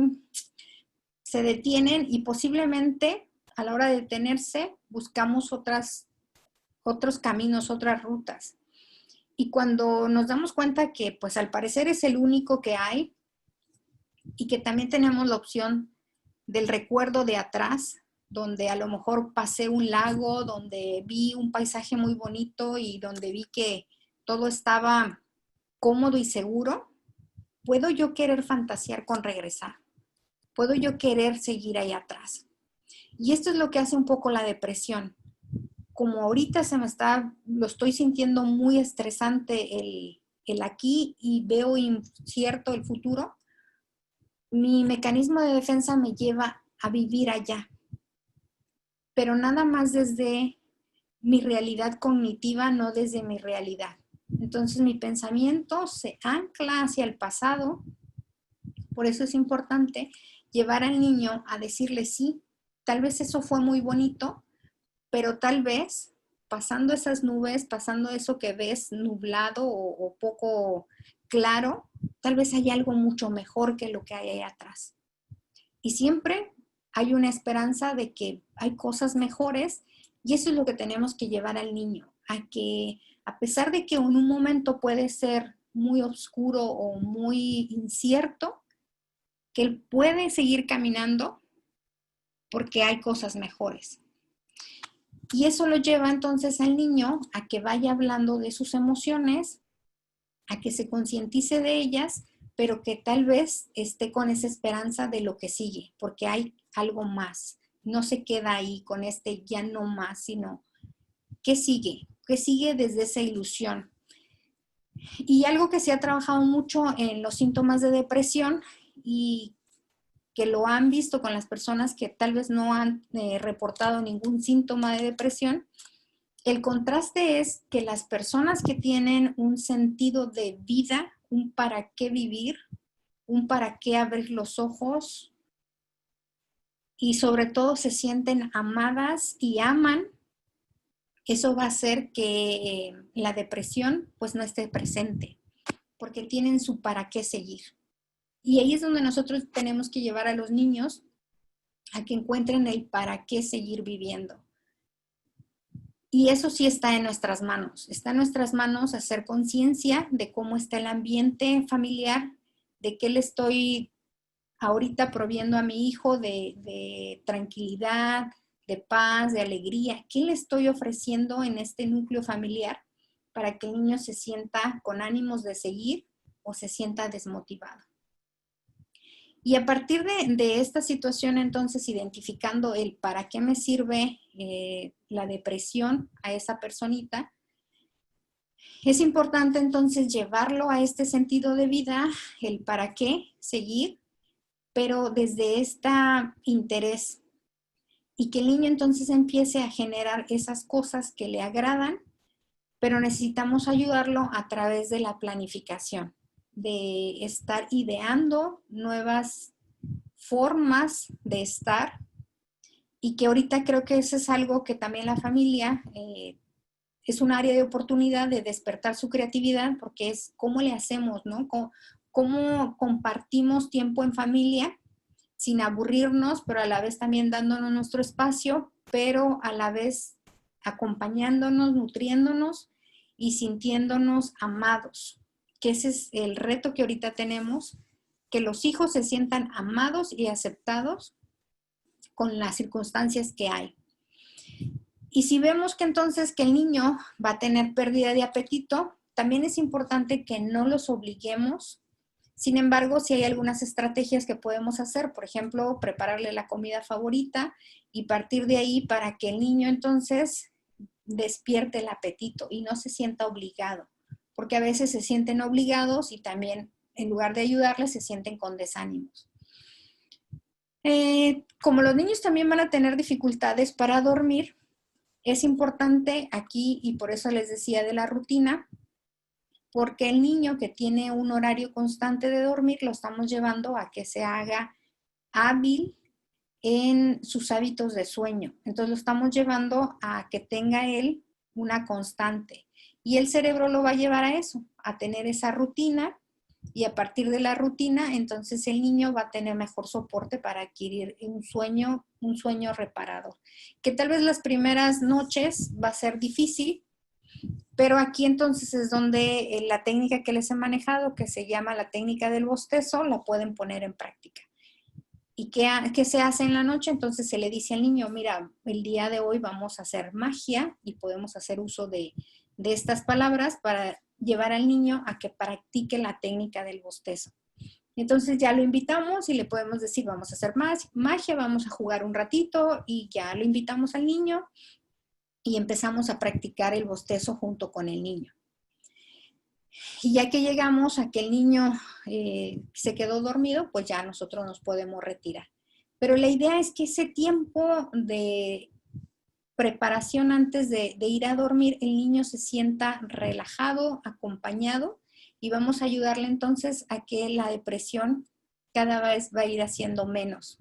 se detienen y posiblemente a la hora de detenerse buscamos otros caminos, otras rutas. Y cuando nos damos cuenta que pues al parecer es el único que hay y que también tenemos la opción del recuerdo de atrás, donde a lo mejor pasé un lago, donde vi un paisaje muy bonito y donde vi que todo estaba cómodo y seguro, puedo yo querer fantasear con regresar. Puedo yo querer seguir ahí atrás. Y esto es lo que hace un poco la depresión. Como ahorita lo estoy sintiendo muy estresante el aquí y veo incierto el futuro, mi mecanismo de defensa me lleva a vivir allá. Pero nada más desde mi realidad cognitiva, no desde mi realidad. Entonces mi pensamiento se ancla hacia el pasado. Por eso es importante llevar al niño a decirle sí, tal vez eso fue muy bonito, pero tal vez pasando esas nubes, pasando eso que ves nublado o poco claro, tal vez hay algo mucho mejor que lo que hay ahí atrás. Y siempre hay una esperanza de que hay cosas mejores y eso es lo que tenemos que llevar al niño, a que a pesar de que en un momento puede ser muy oscuro o muy incierto, que él puede seguir caminando porque hay cosas mejores. Y eso lo lleva entonces al niño a que vaya hablando de sus emociones, a que se concientice de ellas, pero que tal vez esté con esa esperanza de lo que sigue, porque hay algo más. No se queda ahí con ya no más, sino ¿qué sigue? ¿Qué sigue desde esa ilusión? Y algo que se ha trabajado mucho en los síntomas de depresión y que lo han visto con las personas que tal vez no han reportado ningún síntoma de depresión, el contraste es que las personas que tienen un sentido de vida, un para qué vivir, un para qué abrir los ojos y sobre todo se sienten amadas y aman, eso va a hacer que la depresión pues no esté presente, porque tienen su para qué seguir. Y ahí es donde nosotros tenemos que llevar a los niños a que encuentren el para qué seguir viviendo. Y eso sí está en nuestras manos. Está en nuestras manos hacer conciencia de cómo está el ambiente familiar, de qué le estoy ahorita proviendo a mi hijo de tranquilidad, de paz, de alegría. ¿Qué le estoy ofreciendo en este núcleo familiar para que el niño se sienta con ánimos de seguir o se sienta desmotivado? Y a partir de esta situación, entonces, identificando el para qué me sirve la depresión a esa personita, es importante entonces llevarlo a este sentido de vida, el para qué seguir, pero desde este interés. Y que el niño entonces empiece a generar esas cosas que le agradan, pero necesitamos ayudarlo a través de la planificación, de estar ideando nuevas formas de estar y que ahorita creo que eso es algo que también la familia es un área de oportunidad de despertar su creatividad porque es cómo le hacemos, ¿no? Cómo compartimos tiempo en familia sin aburrirnos, pero a la vez también dándonos nuestro espacio, pero a la vez acompañándonos, nutriéndonos y sintiéndonos amados, que ese es el reto que ahorita tenemos, que los hijos se sientan amados y aceptados con las circunstancias que hay. Y si vemos que entonces que el niño va a tener pérdida de apetito, también es importante que no los obliguemos. Sin embargo, si hay algunas estrategias que podemos hacer, por ejemplo, prepararle la comida favorita y partir de ahí para que el niño entonces despierte el apetito y no se sienta obligado, porque a veces se sienten obligados y también en lugar de ayudarles se sienten con desánimos. Como los niños también van a tener dificultades para dormir, es importante aquí, y por eso les decía de la rutina, porque el niño que tiene un horario constante de dormir lo estamos llevando a que se haga hábil en sus hábitos de sueño. Entonces lo estamos llevando a que tenga él una constante. Y el cerebro lo va a llevar a eso, a tener esa rutina, y a partir de la rutina, entonces el niño va a tener mejor soporte para adquirir un sueño reparador. Que tal vez las primeras noches va a ser difícil, pero aquí entonces es donde la técnica que les he manejado, que se llama la técnica del bostezo, la pueden poner en práctica. ¿Y qué se hace en la noche? Entonces se le dice al niño, mira, el día de hoy vamos a hacer magia y podemos hacer uso de estas palabras para llevar al niño a que practique la técnica del bostezo. Entonces ya lo invitamos y le podemos decir, vamos a hacer magia, vamos a jugar un ratito y ya lo invitamos al niño y empezamos a practicar el bostezo junto con el niño. Y ya que llegamos a que el niño se quedó dormido, pues ya nosotros nos podemos retirar. Pero la idea es que ese tiempo de preparación antes de ir a dormir, el niño se sienta relajado, acompañado, y vamos a ayudarle entonces a que la depresión cada vez va a ir haciendo menos.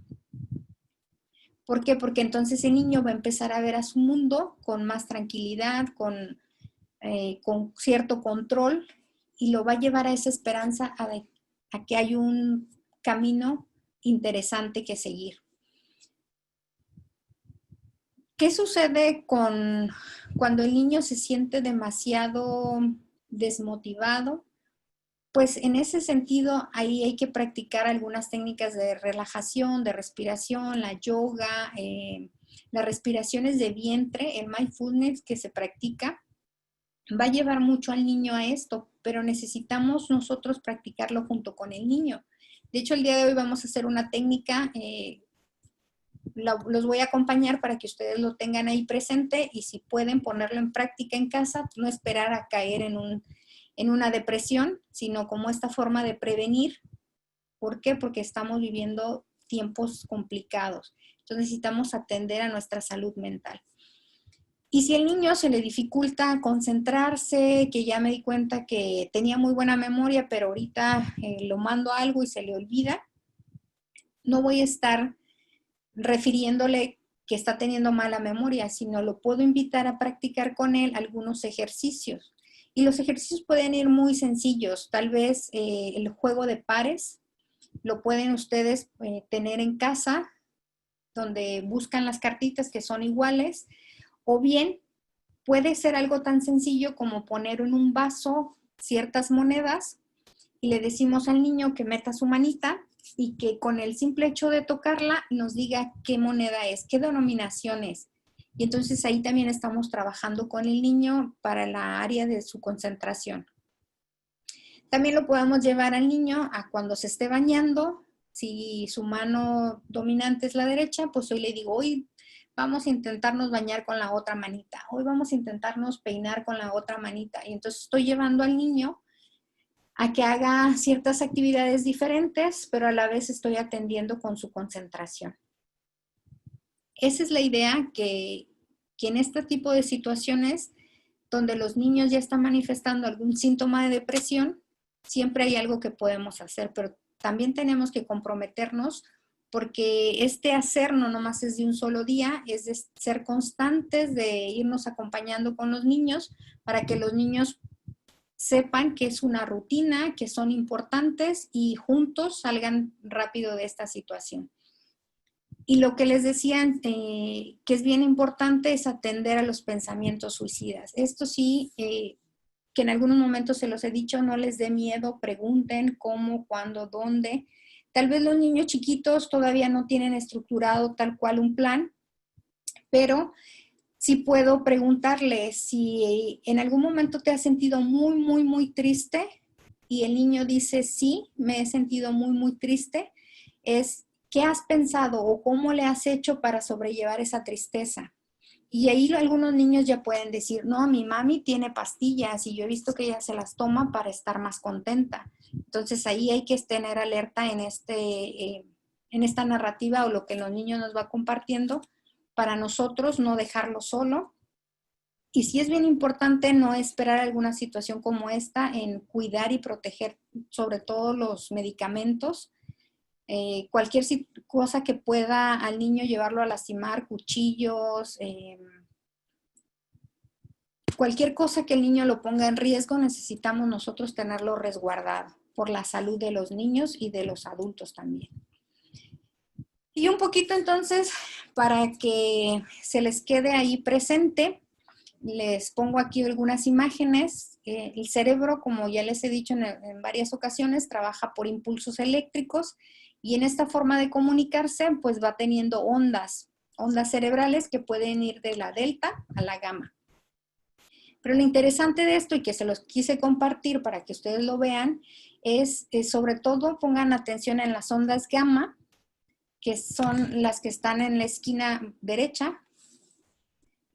¿Por qué? Porque entonces el niño va a empezar a ver a su mundo con más tranquilidad, con cierto control, y lo va a llevar a esa esperanza a que hay un camino interesante que seguir. ¿Qué sucede cuando el niño se siente demasiado desmotivado? Pues en ese sentido, ahí hay que practicar algunas técnicas de relajación, de respiración, la yoga, las respiraciones de vientre, el mindfulness que se practica, va a llevar mucho al niño a esto, pero necesitamos nosotros practicarlo junto con el niño. De hecho, el día de hoy vamos a hacer una técnica, los voy a acompañar para que ustedes lo tengan ahí presente y si pueden ponerlo en práctica en casa, no esperar a caer en una depresión, sino como esta forma de prevenir. ¿Por qué? Porque estamos viviendo tiempos complicados. Entonces necesitamos atender a nuestra salud mental. Y si al niño se le dificulta concentrarse, que ya me di cuenta que tenía muy buena memoria, pero ahorita lo mando a algo y se le olvida, no voy a estar refiriéndole que está teniendo mala memoria, sino lo puedo invitar a practicar con él algunos ejercicios. Y los ejercicios pueden ir muy sencillos. Tal vez el juego de pares lo pueden ustedes tener en casa, donde buscan las cartitas que son iguales, o bien puede ser algo tan sencillo como poner en un vaso ciertas monedas y le decimos al niño que meta su manita y que con el simple hecho de tocarla nos diga qué moneda es, qué denominación es. Y entonces ahí también estamos trabajando con el niño para la área de su concentración. También lo podemos llevar al niño a cuando se esté bañando. Si su mano dominante es la derecha, pues hoy le digo, hoy vamos a intentarnos bañar con la otra manita. Hoy vamos a intentarnos peinar con la otra manita. Y entonces estoy llevando al niño a que haga ciertas actividades diferentes, pero a la vez estoy atendiendo con su concentración. Esa es la idea, que en este tipo de situaciones donde los niños ya están manifestando algún síntoma de depresión, siempre hay algo que podemos hacer, pero también tenemos que comprometernos porque este hacer no nomás es de un solo día, es de ser constantes, de irnos acompañando con los niños para que los niños sepan que es una rutina, que son importantes y juntos salgan rápido de esta situación. Y lo que les decían, que es bien importante, es atender a los pensamientos suicidas. Esto sí, que en algunos momentos se los he dicho, no les dé miedo, pregunten cómo, cuándo, dónde. Tal vez los niños chiquitos todavía no tienen estructurado tal cual un plan, pero sí puedo preguntarle si en algún momento te has sentido muy, muy, muy triste y el niño dice, sí, me he sentido muy, muy triste, es ¿qué has pensado o cómo le has hecho para sobrellevar esa tristeza? Y ahí algunos niños ya pueden decir, no, mi mami tiene pastillas y yo he visto que ella se las toma para estar más contenta. Entonces ahí hay que tener alerta en esta narrativa o lo que los niños nos va compartiendo para nosotros no dejarlo solo. Y sí es bien importante no esperar alguna situación como esta en cuidar y proteger sobre todo los medicamentos. Cualquier cosa que pueda al niño llevarlo a lastimar, cuchillos, cualquier cosa que el niño lo ponga en riesgo, necesitamos nosotros tenerlo resguardado por la salud de los niños y de los adultos también. Y un poquito entonces, para que se les quede ahí presente, les pongo aquí algunas imágenes. El cerebro, como ya les he dicho en varias ocasiones, trabaja por impulsos eléctricos y en esta forma de comunicarse, pues va teniendo ondas cerebrales que pueden ir de la delta a la gamma. Pero lo interesante de esto, y que se los quise compartir para que ustedes lo vean, es sobre todo pongan atención en las ondas gamma, que son las que están en la esquina derecha.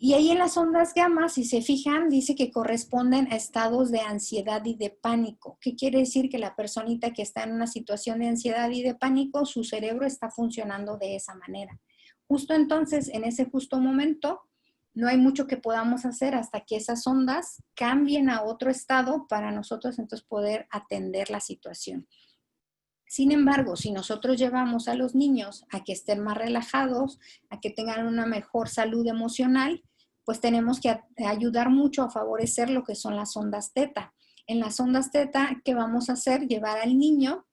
Y ahí en las ondas gamma, si se fijan, dice que corresponden a estados de ansiedad y de pánico. ¿Qué quiere decir? Que la personita que está en una situación de ansiedad y de pánico, su cerebro está funcionando de esa manera. Justo entonces, en ese justo momento, no hay mucho que podamos hacer hasta que esas ondas cambien a otro estado para nosotros entonces poder atender la situación. Sin embargo, si nosotros llevamos a los niños a que estén más relajados, a que tengan una mejor salud emocional, pues tenemos que ayudar mucho a favorecer lo que son las ondas teta. En las ondas teta, ¿qué vamos a hacer? Llevar al niño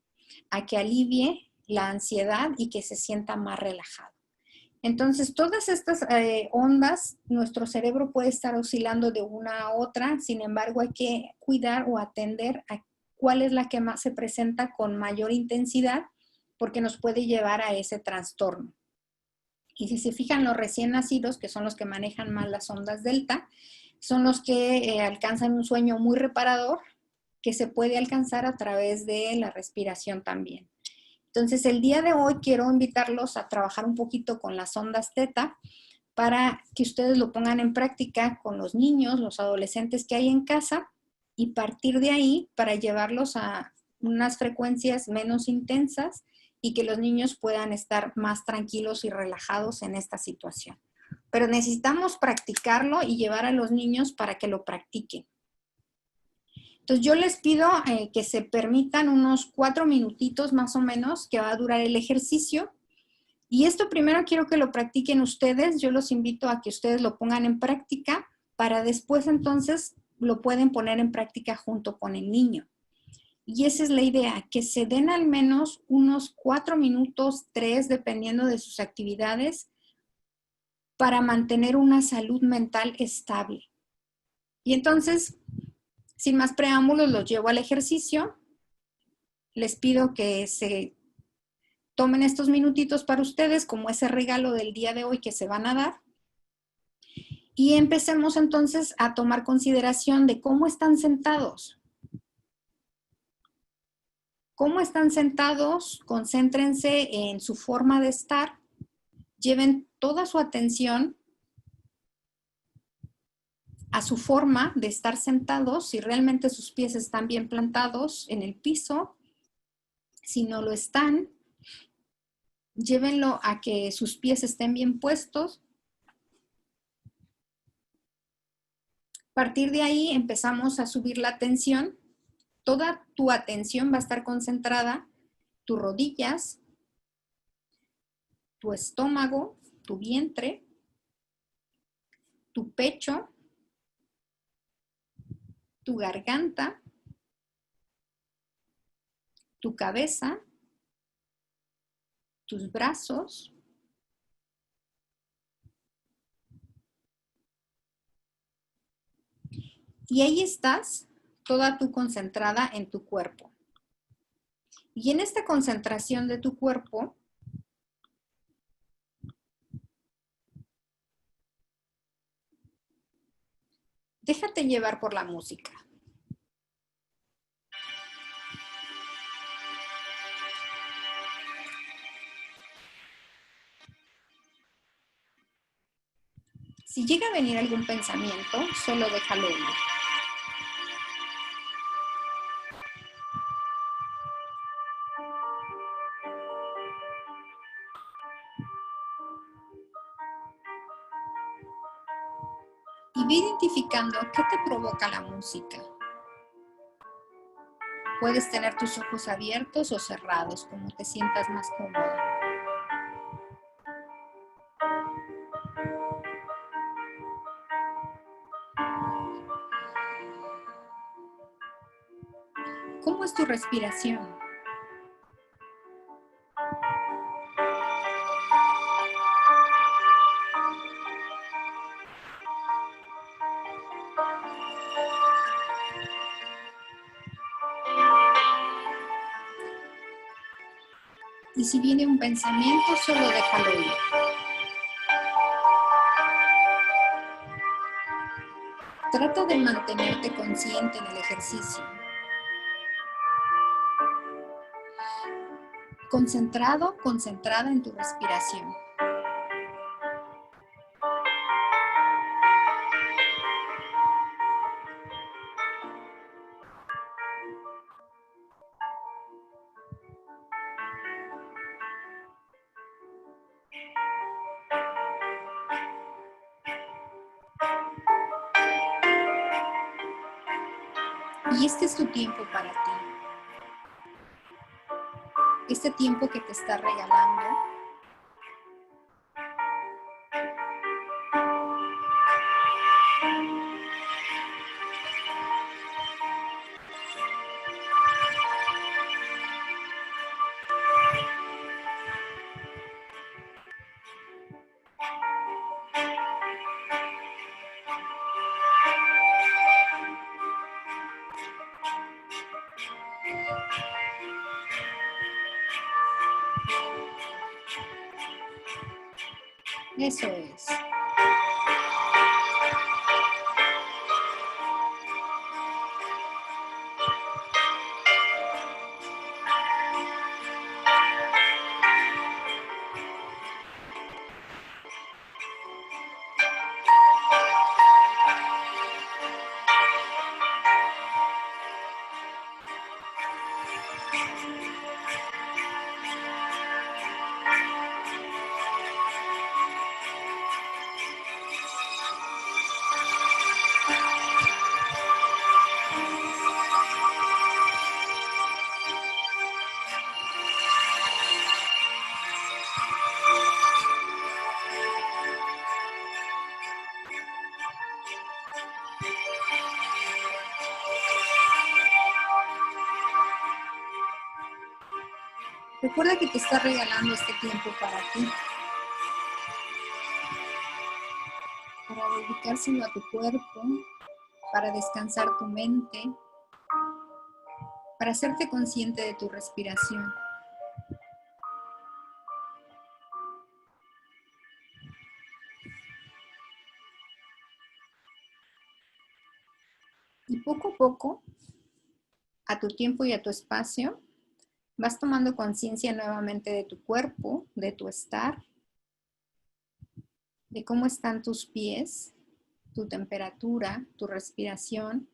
a que alivie la ansiedad y que se sienta más relajado. Entonces, todas estas ondas, nuestro cerebro puede estar oscilando de una a otra, sin embargo, hay que cuidar o atender a cuál es la que más se presenta con mayor intensidad, porque nos puede llevar a ese trastorno. Y si se fijan, los recién nacidos, que son los que manejan más las ondas delta, son los que alcanzan un sueño muy reparador, que se puede alcanzar a través de la respiración también. Entonces, el día de hoy quiero invitarlos a trabajar un poquito con las ondas teta para que ustedes lo pongan en práctica con los niños, los adolescentes que hay en casa y partir de ahí para llevarlos a unas frecuencias menos intensas y que los niños puedan estar más tranquilos y relajados en esta situación. Pero necesitamos practicarlo y llevar a los niños para que lo practiquen. Entonces yo les pido que se permitan unos 4 minutitos más o menos que va a durar el ejercicio. Y esto primero quiero que lo practiquen ustedes. Yo los invito a que ustedes lo pongan en práctica para después entonces lo pueden poner en práctica junto con el niño. Y esa es la idea, que se den al menos unos 4 minutos, 3, dependiendo de sus actividades, para mantener una salud mental estable. Y entonces, sin más preámbulos, los llevo al ejercicio. Les pido que se tomen estos minutitos para ustedes como ese regalo del día de hoy que se van a dar. Y empecemos entonces a tomar consideración de cómo están sentados. ¿Cómo están sentados? Concéntrense en su forma de estar. Lleven toda su atención a su forma de estar sentados, si realmente sus pies están bien plantados en el piso. Si no lo están, llévenlo a que sus pies estén bien puestos. A partir de ahí empezamos a subir la atención. Toda tu atención va a estar concentrada, tus rodillas, tu estómago, tu vientre, tu pecho, tu garganta, tu cabeza, tus brazos, Y ahí estás, toda tú concentrada en tu cuerpo. Y en esta concentración de tu cuerpo, déjate llevar por la música. Si llega a venir algún pensamiento, solo déjalo ir. Y ve identificando qué te provoca la música. Puedes tener tus ojos abiertos o cerrados, como te sientas más cómodo. ¿Cómo es tu respiración? Y si viene un pensamiento, solo déjalo ir. Trata de mantenerte consciente en el ejercicio. Concentrado, concentrada en tu respiración. Y este es tu tiempo para ti. Este tiempo que te está regalando. Eso es. Recuerda que te está regalando este tiempo para ti, para dedicárselo a tu cuerpo, para descansar tu mente, para hacerte consciente de tu respiración. Y poco a poco, a tu tiempo y a tu espacio, vas tomando conciencia nuevamente de tu cuerpo, de tu estar, de cómo están tus pies, tu temperatura, tu respiración.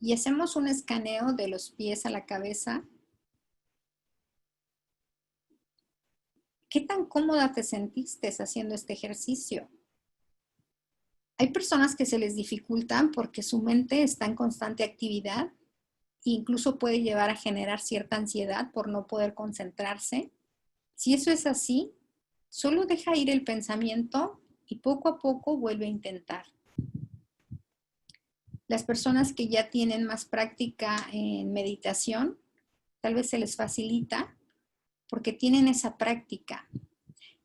Y hacemos un escaneo de los pies a la cabeza. ¿Qué tan cómoda te sentiste haciendo este ejercicio? Hay personas que se les dificultan porque su mente está en constante actividad e incluso puede llevar a generar cierta ansiedad por no poder concentrarse. Si eso es así, solo deja ir el pensamiento y poco a poco vuelve a intentar. Las personas que ya tienen más práctica en meditación, tal vez se les facilita porque tienen esa práctica.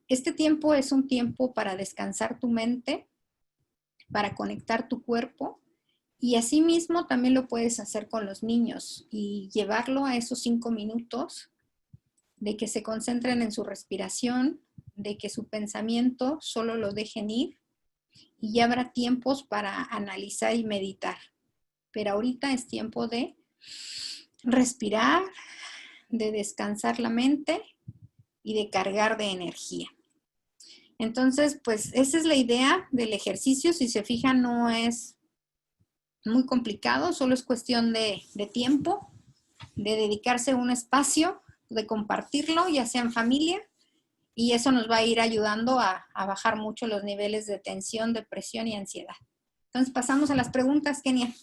Este tiempo es un tiempo para descansar tu mente, para conectar tu cuerpo. Y asimismo también lo puedes hacer con los niños y llevarlo a esos 5 minutos de que se concentren en su respiración, de que su pensamiento solo lo dejen ir y ya habrá tiempos para analizar y meditar. Pero ahorita es tiempo de respirar, de descansar la mente y de cargar de energía. Entonces, pues esa es la idea del ejercicio. Si se fijan, no es muy complicado, solo es cuestión de tiempo, de dedicarse un espacio, de compartirlo, ya sea en familia, y eso nos va a ir ayudando a bajar mucho los niveles de tensión, depresión y ansiedad. Entonces pasamos a las preguntas, Kenia.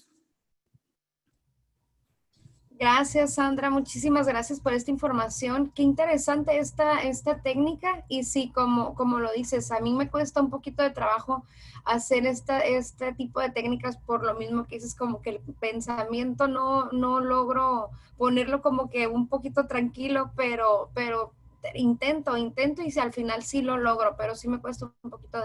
Gracias, Sandra. Muchísimas gracias por esta información. Qué interesante esta técnica. Y sí, como lo dices, a mí me cuesta un poquito de trabajo hacer este tipo de técnicas por lo mismo que dices, como que el pensamiento no logro ponerlo como que un poquito tranquilo, pero intento y si al final sí lo logro, pero sí me cuesta un poquito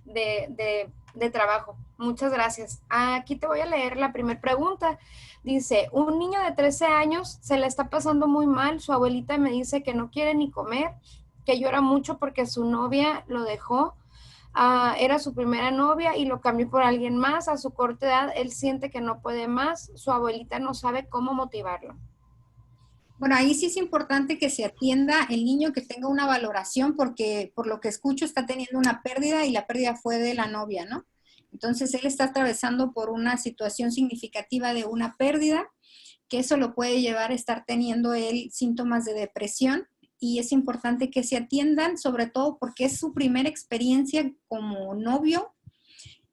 de trabajo. Muchas gracias. Aquí te voy a leer la primera pregunta. Dice, un niño de 13 años se le está pasando muy mal, su abuelita me dice que no quiere ni comer, que llora mucho porque su novia lo dejó, era su primera novia y lo cambió por alguien más, a su corta edad él siente que no puede más, su abuelita no sabe cómo motivarlo. Bueno, ahí sí es importante que se atienda el niño, que tenga una valoración, porque por lo que escucho está teniendo una pérdida y la pérdida fue de la novia, ¿no? Entonces él está atravesando por una situación significativa de una pérdida, que eso lo puede llevar a estar teniendo él síntomas de depresión, y es importante que se atiendan, sobre todo porque es su primera experiencia como novio,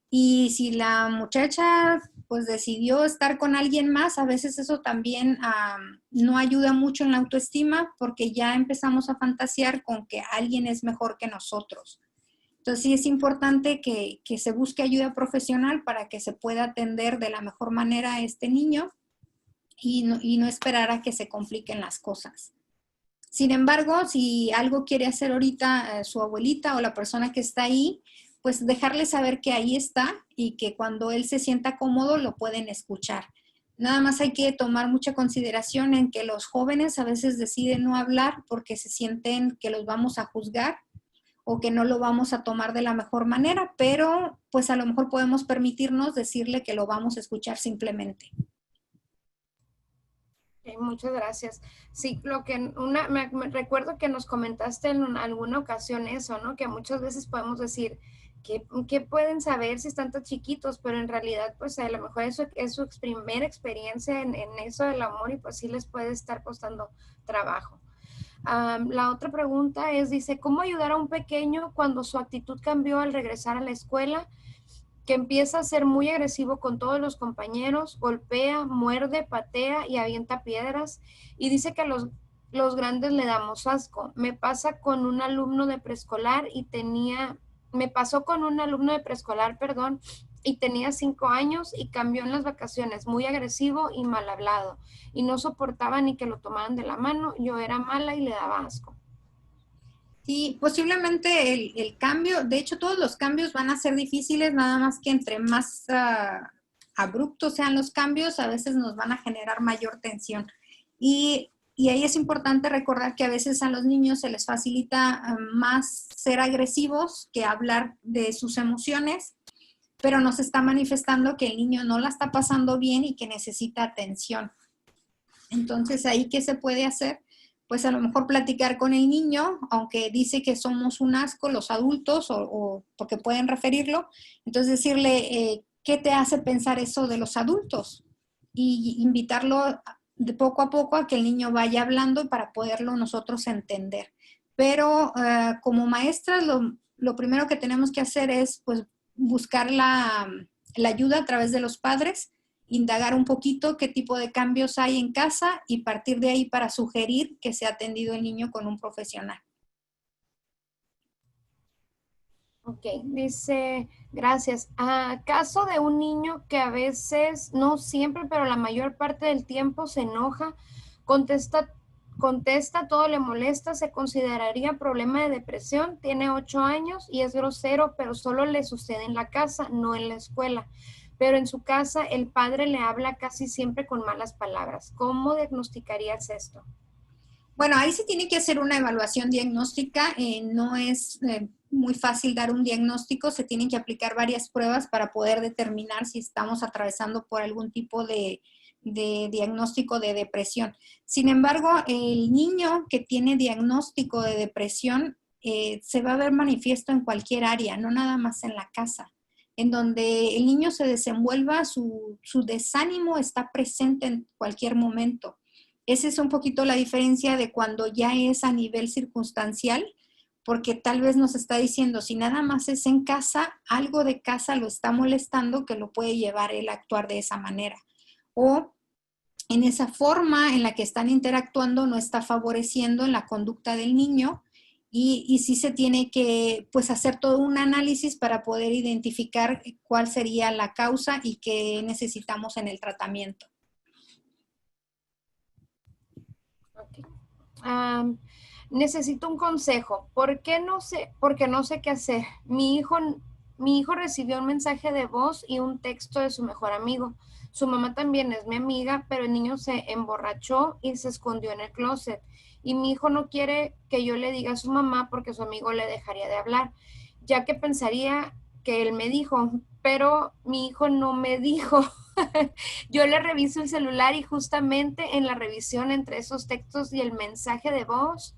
y si la muchacha pues decidió estar con alguien más, a veces eso también no ayuda mucho en la autoestima, porque ya empezamos a fantasear con que alguien es mejor que nosotros. Entonces sí es importante que se busque ayuda profesional para que se pueda atender de la mejor manera a este niño y no esperar a que se compliquen las cosas. Sin embargo, si algo quiere hacer ahorita su abuelita o la persona que está ahí, pues dejarle saber que ahí está y que cuando él se sienta cómodo lo pueden escuchar. Nada más hay que tomar mucha consideración en que los jóvenes a veces deciden no hablar porque se sienten que los vamos a juzgar o que no lo vamos a tomar de la mejor manera, pero pues a lo mejor podemos permitirnos decirle que lo vamos a escuchar simplemente. Okay, muchas gracias. Sí, me recuerdo que nos comentaste en alguna ocasión eso, ¿no? Que muchas veces podemos decir que pueden saber si están tan chiquitos, pero en realidad, pues a lo mejor eso es su primera experiencia en eso del amor y pues sí les puede estar costando trabajo. La otra pregunta es, dice, ¿cómo ayudar a un pequeño cuando su actitud cambió al regresar a la escuela? Que empieza a ser muy agresivo con todos los compañeros, golpea, muerde, patea y avienta piedras y dice que a los grandes le damos asco. Me pasó con un alumno de preescolar, perdón, y tenía 5 años y cambió en las vacaciones, muy agresivo y mal hablado y no soportaba ni que lo tomaran de la mano, yo era mala y le daba asco. Sí, posiblemente el cambio, de hecho todos los cambios van a ser difíciles, nada más que entre más abruptos sean los cambios, a veces nos van a generar mayor tensión. Y ahí es importante recordar que a veces a los niños se les facilita más ser agresivos que hablar de sus emociones, pero nos está manifestando que el niño no la está pasando bien y que necesita atención. Entonces, ¿ahí qué se puede hacer? Pues a lo mejor platicar con el niño, aunque dice que somos un asco los adultos o porque pueden referirlo, entonces decirle, ¿qué te hace pensar eso de los adultos? Y invitarlo de poco a poco a que el niño vaya hablando para poderlo nosotros entender. Pero como maestras, lo primero que tenemos que hacer es pues buscar la ayuda a través de los padres, indagar un poquito qué tipo de cambios hay en casa y partir de ahí para sugerir que sea atendido el niño con un profesional. Ok, dice, gracias. Caso de un niño que a veces, no siempre, pero la mayor parte del tiempo se enoja, contesta contesta, todo le molesta, se consideraría problema de depresión, tiene 8 años y es grosero, pero solo le sucede en la casa, no en la escuela. Pero en su casa el padre le habla casi siempre con malas palabras. ¿Cómo diagnosticarías esto? Bueno, ahí se tiene que hacer una evaluación diagnóstica. No es muy fácil dar un diagnóstico. Se tienen que aplicar varias pruebas para poder determinar si estamos atravesando por algún tipo de diagnóstico de depresión. Sin embargo, el niño que tiene diagnóstico de depresión se va a ver manifiesto en cualquier área, no nada más en la casa. En donde el niño se desenvuelva, su desánimo está presente en cualquier momento. Esa es un poquito la diferencia de cuando ya es a nivel circunstancial, porque tal vez nos está diciendo, si nada más es en casa, algo de casa lo está molestando que lo puede llevar él a actuar de esa manera. O en esa forma en la que están interactuando no está favoreciendo en la conducta del niño y sí se tiene que pues hacer todo un análisis para poder identificar cuál sería la causa y qué necesitamos en el tratamiento. Okay. Necesito un consejo. ¿Por qué no sé? Porque no sé qué hacer. Mi hijo recibió un mensaje de voz y un texto de su mejor amigo. Su mamá también es mi amiga, pero el niño se emborrachó y se escondió en el closet. Y mi hijo no quiere que yo le diga a su mamá porque su amigo le dejaría de hablar, ya que pensaría que él me dijo, pero mi hijo no me dijo. Yo le reviso el celular y justamente en la revisión entre esos textos y el mensaje de voz,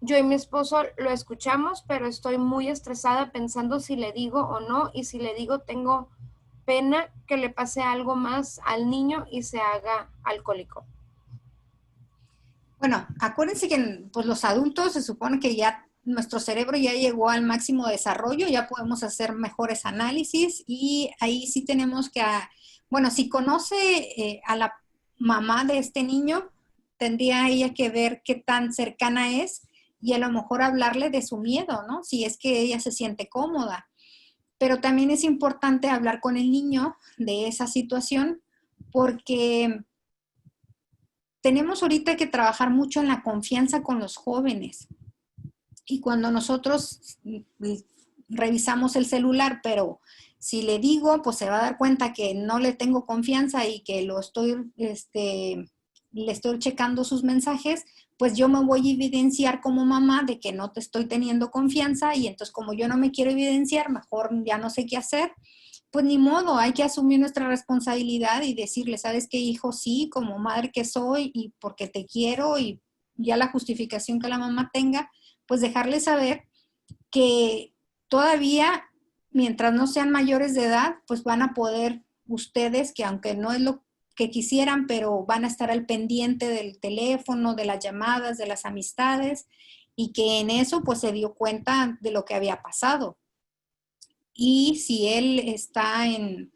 yo y mi esposo lo escuchamos, pero estoy muy estresada pensando si le digo o no, y si le digo tengo pena que le pase algo más al niño y se haga alcohólico. Bueno, acuérdense que pues, los adultos se supone que ya nuestro cerebro ya llegó al máximo desarrollo, ya podemos hacer mejores análisis y ahí sí tenemos que, bueno, si conoce a la mamá de este niño, tendría ella que ver qué tan cercana es y a lo mejor hablarle de su miedo, ¿no? Si es que ella se siente cómoda. Pero también es importante hablar con el niño de esa situación porque tenemos ahorita que trabajar mucho en la confianza con los jóvenes. Y cuando nosotros revisamos el celular, pero si le digo, pues se va a dar cuenta que no le tengo confianza y que le estoy checando sus mensajes, pues yo me voy a evidenciar como mamá de que no te estoy teniendo confianza y entonces como yo no me quiero evidenciar, mejor ya no sé qué hacer. Pues ni modo, hay que asumir nuestra responsabilidad y decirle, ¿sabes qué, hijo? Sí, como madre que soy y porque te quiero y ya la justificación que la mamá tenga, pues dejarle saber que todavía, mientras no sean mayores de edad, pues van a poder ustedes, que aunque no es lo que quisieran, pero van a estar al pendiente del teléfono, de las llamadas, de las amistades, y que en eso pues se dio cuenta de lo que había pasado. Y si él está en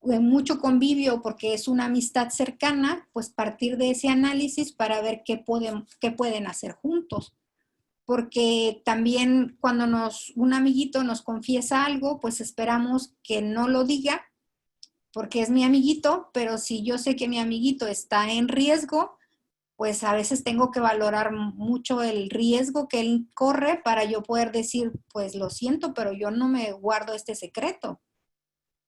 mucho convivio porque es una amistad cercana, pues partir de ese análisis para ver qué pueden hacer juntos. Porque también cuando un amiguito nos confiesa algo, pues esperamos que no lo diga porque es mi amiguito, pero si yo sé que mi amiguito está en riesgo, pues a veces tengo que valorar mucho el riesgo que él corre para yo poder decir, pues lo siento, pero yo no me guardo este secreto.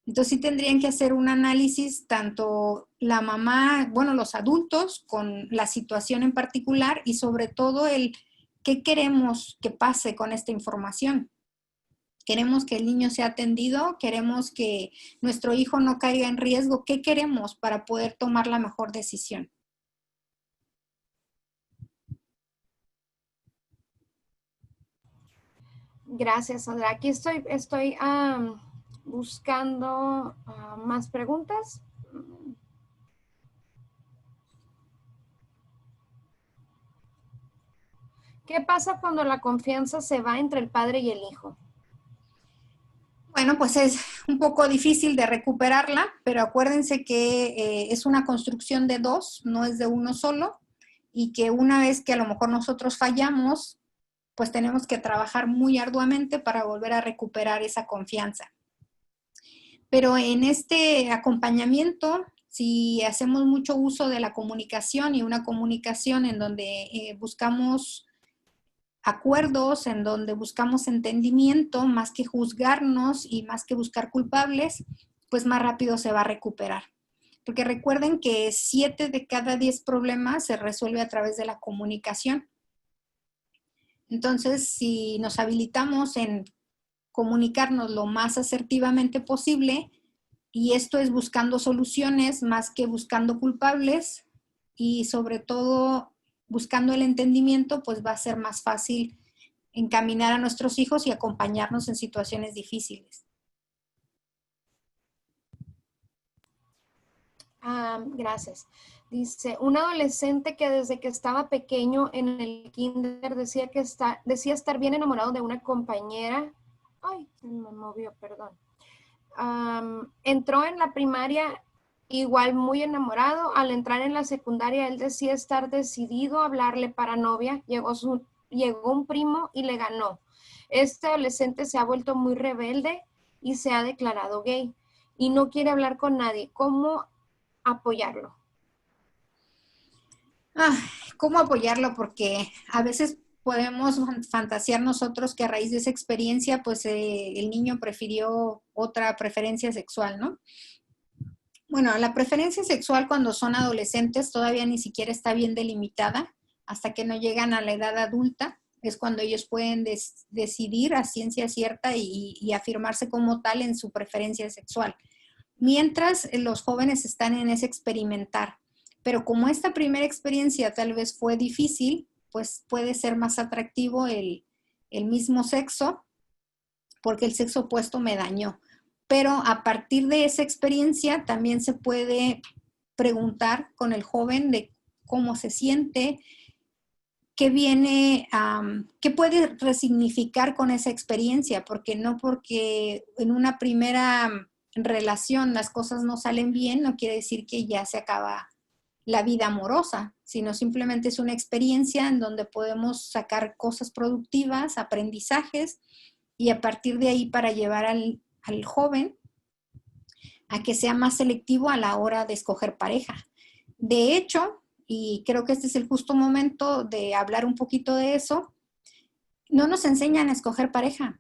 Entonces sí tendrían que hacer un análisis tanto la mamá, bueno, los adultos con la situación en particular y sobre todo el qué queremos que pase con esta información. ¿Queremos que el niño sea atendido? ¿Queremos que nuestro hijo no caiga en riesgo? ¿Qué queremos para poder tomar la mejor decisión? Gracias, Sandra. Aquí estoy buscando más preguntas. ¿Qué pasa cuando la confianza se va entre el padre y el hijo? Bueno, pues es un poco difícil de recuperarla, pero acuérdense que es una construcción de dos, no es de uno solo, y que una vez que a lo mejor nosotros fallamos, pues tenemos que trabajar muy arduamente para volver a recuperar esa confianza. Pero en este acompañamiento si hacemos mucho uso de la comunicación y una comunicación en donde buscamos acuerdos, en donde buscamos entendimiento, más que juzgarnos y más que buscar culpables, pues más rápido se va a recuperar. Porque recuerden que 7 de cada 10 problemas se resuelve a través de la comunicación. Entonces, si nos habilitamos en comunicarnos lo más asertivamente posible, y esto es buscando soluciones más que buscando culpables, y sobre todo buscando el entendimiento, pues va a ser más fácil encaminar a nuestros hijos y acompañarnos en situaciones difíciles. Gracias. Dice, un adolescente que desde que estaba pequeño en el kinder decía estar bien enamorado de una compañera. Ay, se me movió, perdón. Entró en la primaria igual muy enamorado. Al entrar en la secundaria, él decía estar decidido a hablarle para novia. Llegó un primo y le ganó. Este adolescente se ha vuelto muy rebelde y se ha declarado gay y no quiere hablar con nadie. ¿Cómo apoyarlo? ¿Cómo apoyarlo? Porque a veces podemos fantasear nosotros que a raíz de esa experiencia, pues el niño prefirió otra preferencia sexual, ¿no? Bueno, la preferencia sexual cuando son adolescentes todavía ni siquiera está bien delimitada. Hasta que no llegan a la edad adulta es cuando ellos pueden decidir a ciencia cierta y afirmarse como tal en su preferencia sexual. Mientras los jóvenes están en ese experimentar. Pero como esta primera experiencia tal vez fue difícil, pues puede ser más atractivo el mismo sexo, porque el sexo opuesto me dañó. Pero a partir de esa experiencia también se puede preguntar con el joven de cómo se siente, qué viene, qué puede resignificar con esa experiencia, porque no porque en una primera relación las cosas no salen bien, no quiere decir que ya se acaba la vida amorosa, sino simplemente es una experiencia en donde podemos sacar cosas productivas, aprendizajes, y a partir de ahí para llevar al joven a que sea más selectivo a la hora de escoger pareja. De hecho, y creo que este es el justo momento de hablar un poquito de eso, no nos enseñan a escoger pareja.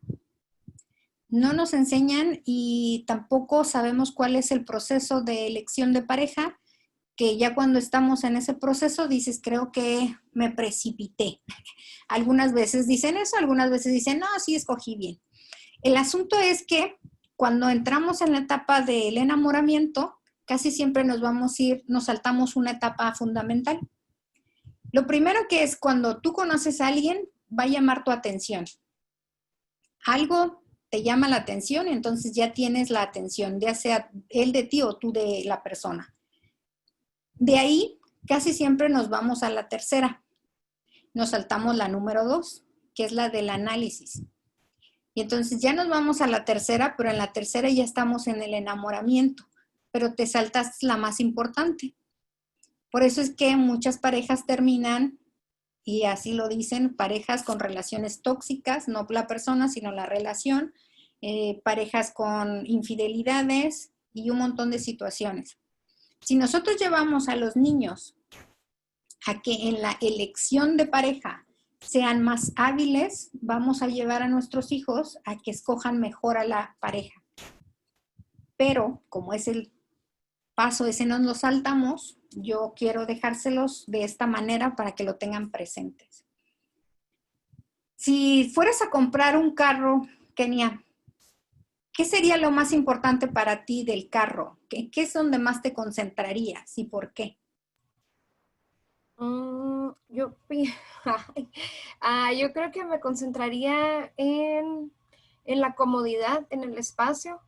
No nos enseñan y tampoco sabemos cuál es el proceso de elección de pareja, que ya cuando estamos en ese proceso dices, creo que me precipité. Algunas veces dicen eso, algunas veces dicen, no, sí escogí bien. El asunto es que cuando entramos en la etapa del enamoramiento, casi siempre nos saltamos una etapa fundamental. Lo primero que es cuando tú conoces a alguien, va a llamar tu atención. Algo te llama la atención, entonces ya tienes la atención, ya sea él de ti o tú de la persona. De ahí, casi siempre nos vamos a la tercera. Nos saltamos la número 2, que es la del análisis. Y entonces ya nos vamos a la tercera, pero en la tercera ya estamos en el enamoramiento, pero te saltas la más importante. Por eso es que muchas parejas terminan, y así lo dicen, parejas con relaciones tóxicas, no la persona, sino la relación, parejas con infidelidades y un montón de situaciones. Si nosotros llevamos a los niños a que en la elección de pareja sean más hábiles, vamos a llevar a nuestros hijos a que escojan mejor a la pareja. Pero como es el paso, ese nos lo saltamos, yo quiero dejárselos de esta manera para que lo tengan presentes. Si fueras a comprar un carro, Kenia, ¿qué sería lo más importante para ti del carro? ¿Qué es donde más te concentrarías y por qué? Yo creo que me concentraría en la comodidad, en el espacio.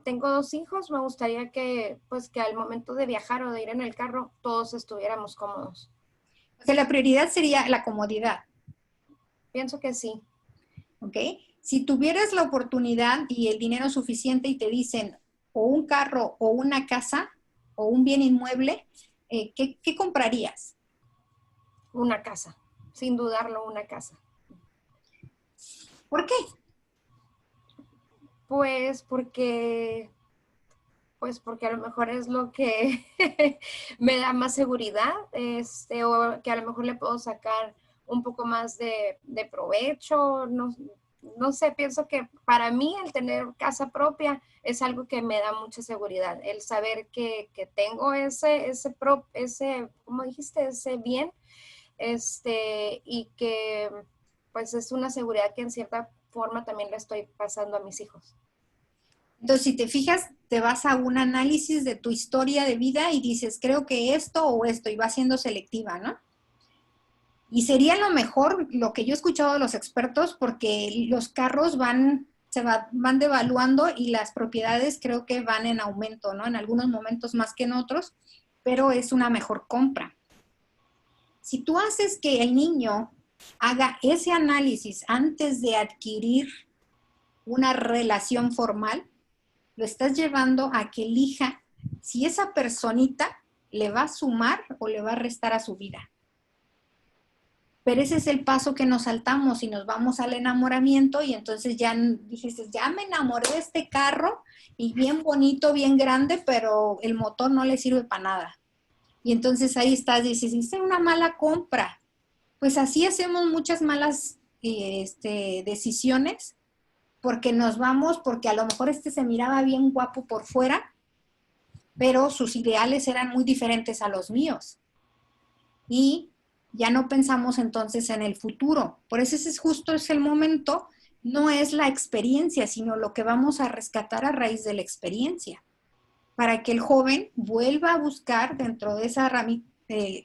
Tengo 2 hijos, me gustaría que al momento de viajar o de ir en el carro, todos estuviéramos cómodos. O sea, la prioridad sería la comodidad. Pienso que sí. ¿Ok? Si tuvieras la oportunidad y el dinero suficiente y te dicen o un carro o una casa o un bien inmueble, ¿qué comprarías? Una casa, sin dudarlo, una casa. ¿Por qué? Pues porque Pues porque a lo mejor es lo que me da más seguridad, o que a lo mejor le puedo sacar un poco más de provecho, no sé, pienso que para mí el tener casa propia es algo que me da mucha seguridad, el saber que tengo ese, ¿cómo dijiste? Ese bien, y que pues es una seguridad que en cierta forma también le estoy pasando a mis hijos. Entonces, si te fijas, te vas a un análisis de tu historia de vida y dices, creo que esto o esto, y vas siendo selectiva, ¿no? Y sería lo mejor, lo que yo he escuchado de los expertos, porque los carros van devaluando y las propiedades creo que van en aumento, ¿no? En algunos momentos más que en otros, pero es una mejor compra. Si tú haces que el niño haga ese análisis antes de adquirir una relación formal, lo estás llevando a que elija si esa personita le va a sumar o le va a restar a su vida. Pero ese es el paso que nos saltamos y nos vamos al enamoramiento y entonces ya dijiste, ya me enamoré de este carro y bien bonito, bien grande, pero el motor no le sirve para nada. Y entonces ahí estás, dices, hice una mala compra. Pues así hacemos muchas malas decisiones porque nos vamos, porque a lo mejor se miraba bien guapo por fuera, pero sus ideales eran muy diferentes a los míos. Y ya no pensamos entonces en el futuro. Por eso ese es el momento, no es la experiencia, sino lo que vamos a rescatar a raíz de la experiencia, para que el joven vuelva a buscar dentro de esa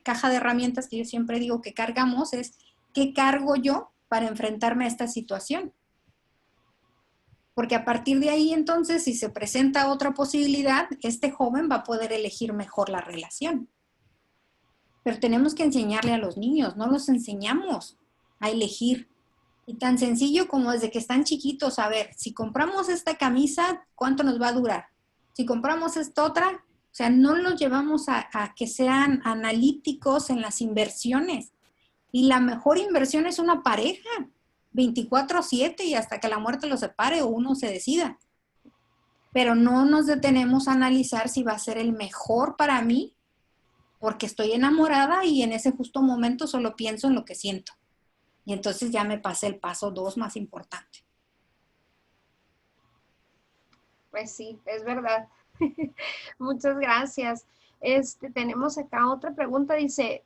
caja de herramientas que yo siempre digo que cargamos, es ¿qué cargo yo para enfrentarme a esta situación? Porque a partir de ahí entonces, si se presenta otra posibilidad, este joven va a poder elegir mejor la relación. Pero tenemos que enseñarle a los niños, no los enseñamos a elegir. Y tan sencillo como desde que están chiquitos, a ver, si compramos esta camisa, ¿cuánto nos va a durar? Si compramos esta otra, o sea, no los llevamos a que sean analíticos en las inversiones. Y la mejor inversión es una pareja, 24/7 y hasta que la muerte los separe o uno se decida. Pero no nos detenemos a analizar si va a ser el mejor para mí porque estoy enamorada y en ese justo momento solo pienso en lo que siento. Y entonces ya me pasé el paso 2 más importante. Pues sí, es verdad. Muchas gracias. Tenemos acá otra pregunta, dice,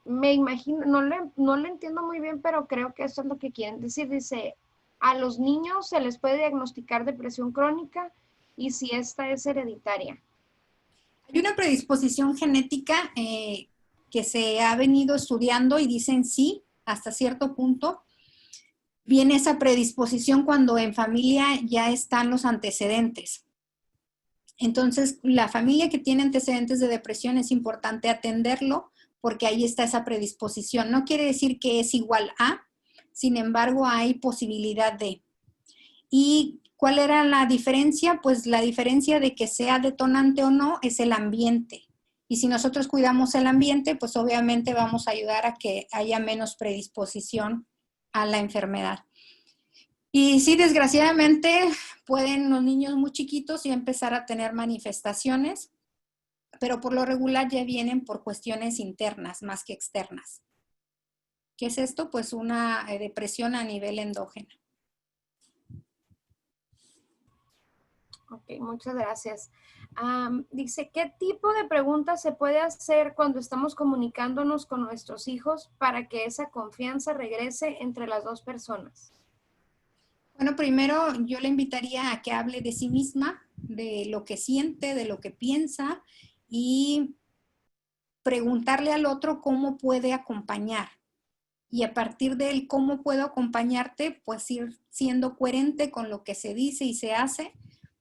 me imagino, no le entiendo muy bien, pero creo que eso es lo que quieren decir. Dice, a los niños se les puede diagnosticar depresión crónica y si esta es hereditaria. Hay una predisposición genética que se ha venido estudiando y dicen sí, hasta cierto punto. Viene esa predisposición cuando en familia ya están los antecedentes. Entonces, la familia que tiene antecedentes de depresión es importante atenderlo porque ahí está esa predisposición. No quiere decir que es igual a, sin embargo, hay posibilidad de. ¿Y cuál era la diferencia? Pues la diferencia de que sea detonante o no es el ambiente. Y si nosotros cuidamos el ambiente, pues obviamente vamos a ayudar a que haya menos predisposición a la enfermedad. Y sí, desgraciadamente pueden los niños muy chiquitos ya empezar a tener manifestaciones, pero por lo regular ya vienen por cuestiones internas más que externas. ¿Qué es esto? Pues una depresión a nivel endógeno. Ok, muchas gracias. Dice, ¿qué tipo de preguntas se puede hacer cuando estamos comunicándonos con nuestros hijos para que esa confianza regrese entre las dos personas? Bueno, primero yo le invitaría a que hable de sí misma, de lo que siente, de lo que piensa y preguntarle al otro cómo puede acompañar. Y a partir de él, cómo puedo acompañarte, pues ir siendo coherente con lo que se dice y se hace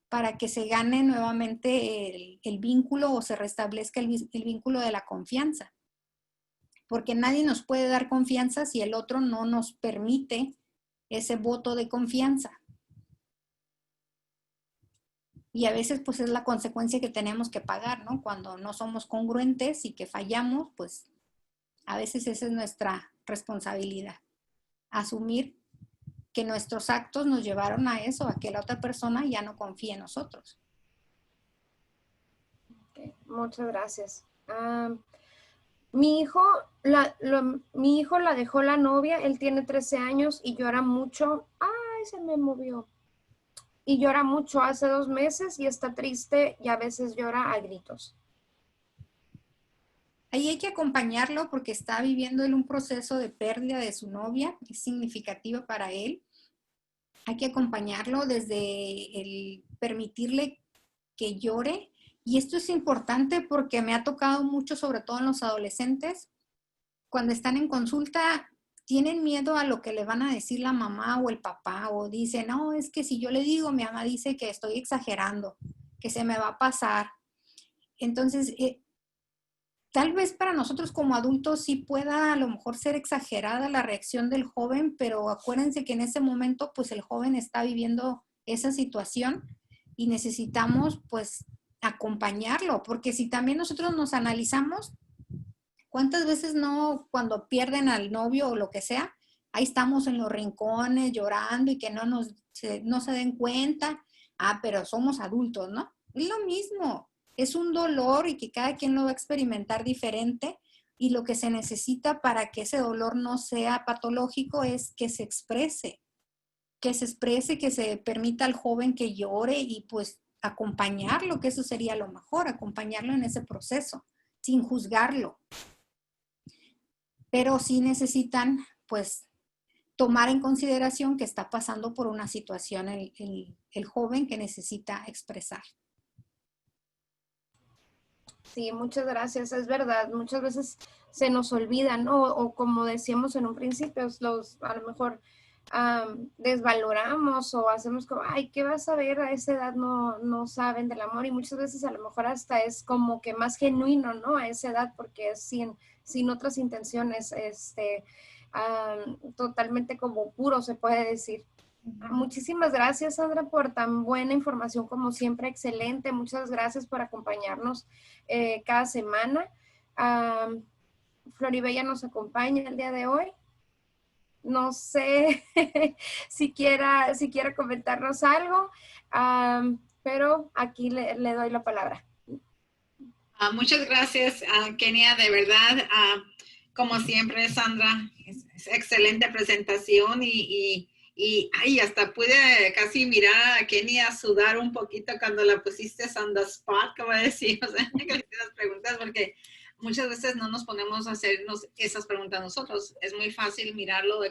para que se gane nuevamente el vínculo o se restablezca el vínculo de la confianza. Porque nadie nos puede dar confianza si el otro no nos permite ese voto de confianza. Y a veces pues es la consecuencia que tenemos que pagar, ¿no? Cuando no somos congruentes y que fallamos, pues a veces esa es nuestra responsabilidad. Asumir que nuestros actos nos llevaron a eso, a que la otra persona ya no confíe en nosotros. Muchas gracias. Mi hijo, mi hijo la dejó la novia, él tiene 13 años y llora mucho. Ay, se me movió. Y llora mucho hace 2 meses y está triste y a veces llora a gritos. Ahí hay que acompañarlo porque está viviendo él un proceso de pérdida de su novia, es significativa para él. Hay que acompañarlo desde el permitirle que llore. Y esto es importante porque me ha tocado mucho, sobre todo en los adolescentes, cuando están en consulta, tienen miedo a lo que le van a decir la mamá o el papá, o dicen, no, es que si yo le digo, mi mamá dice que estoy exagerando, que se me va a pasar. Entonces, tal vez para nosotros como adultos sí pueda a lo mejor ser exagerada la reacción del joven, pero acuérdense que en ese momento pues el joven está viviendo esa situación y necesitamos pues acompañarlo, porque si también nosotros nos analizamos, ¿cuántas veces no cuando pierden al novio o lo que sea, ahí estamos en los rincones llorando y que no se den cuenta? Ah, pero somos adultos, ¿no? Es lo mismo, es un dolor y que cada quien lo va a experimentar diferente y lo que se necesita para que ese dolor no sea patológico es que se exprese, que se permita al joven que llore y pues acompañarlo, que eso sería lo mejor, acompañarlo en ese proceso, sin juzgarlo. Pero sí necesitan pues tomar en consideración que está pasando por una situación el joven que necesita expresar. Sí, muchas gracias, es verdad, muchas veces se nos olvidan, ¿no? O como decíamos en un principio, a lo mejor desvaloramos o hacemos como, ay, ¿qué vas a ver? A esa edad no saben del amor y muchas veces a lo mejor hasta es como que más genuino, ¿no? A esa edad porque es sin otras intenciones, totalmente como puro se puede decir. Muchísimas gracias, Sandra, por tan buena información como siempre, excelente. Muchas gracias por acompañarnos cada semana. Floribella nos acompaña el día de hoy. No sé si quiera comentarnos algo, pero aquí le doy la palabra. Muchas gracias, Kenia, de verdad. Como siempre, Sandra, es excelente presentación y ay, hasta pude casi mirar a Kenia sudar un poquito cuando la pusiste on the spot, como decir, o sea, que le hice las preguntas, porque muchas veces no nos ponemos a hacernos esas preguntas nosotros. Es muy fácil mirarlo,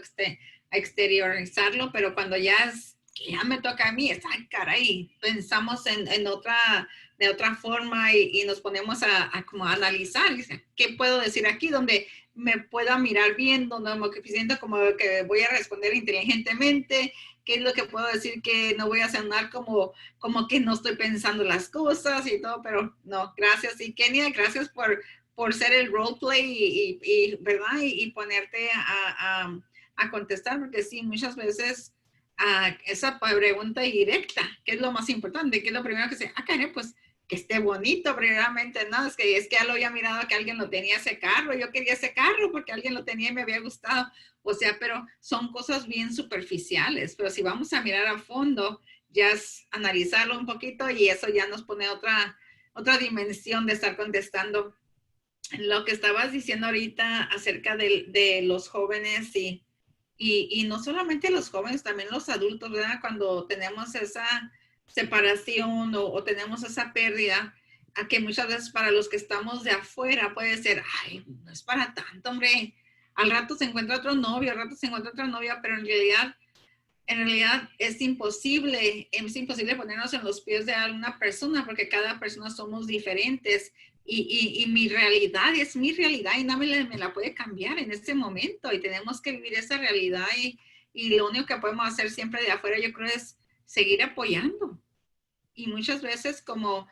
exteriorizarlo, pero cuando que ya me toca a mí, ay, caray, pensamos de otra forma y nos ponemos como a analizar, ¿qué puedo decir aquí? Donde me pueda mirar bien, donde me siento como que voy a responder inteligentemente, qué es lo que puedo decir que no voy a sonar como que no estoy pensando las cosas y todo, pero no, gracias. Y Kenia, gracias por ser el roleplay ¿verdad? Y ponerte a contestar, porque sí, muchas veces esa pregunta directa, ¿qué es lo más importante? ¿Qué es lo primero que se, caray, pues que esté bonito primeramente, ¿no? Es que ya lo había mirado que alguien lo tenía ese carro, yo quería ese carro porque alguien lo tenía y me había gustado, o sea, pero son cosas bien superficiales, pero si vamos a mirar a fondo, ya es analizarlo un poquito y eso ya nos pone otra dimensión de estar contestando. Lo que estabas diciendo ahorita acerca de los jóvenes y no solamente los jóvenes, también los adultos, ¿verdad? Cuando tenemos esa separación o tenemos esa pérdida, a que muchas veces para los que estamos de afuera puede ser, ay, no es para tanto, hombre. Al rato se encuentra otro novio, al rato se encuentra otra novia, pero en realidad es imposible ponernos en los pies de alguna persona porque cada persona somos diferentes y mi realidad es mi realidad y nadie me la puede cambiar en este momento y tenemos que vivir esa realidad y lo único que podemos hacer siempre de afuera yo creo es seguir apoyando. Y muchas veces como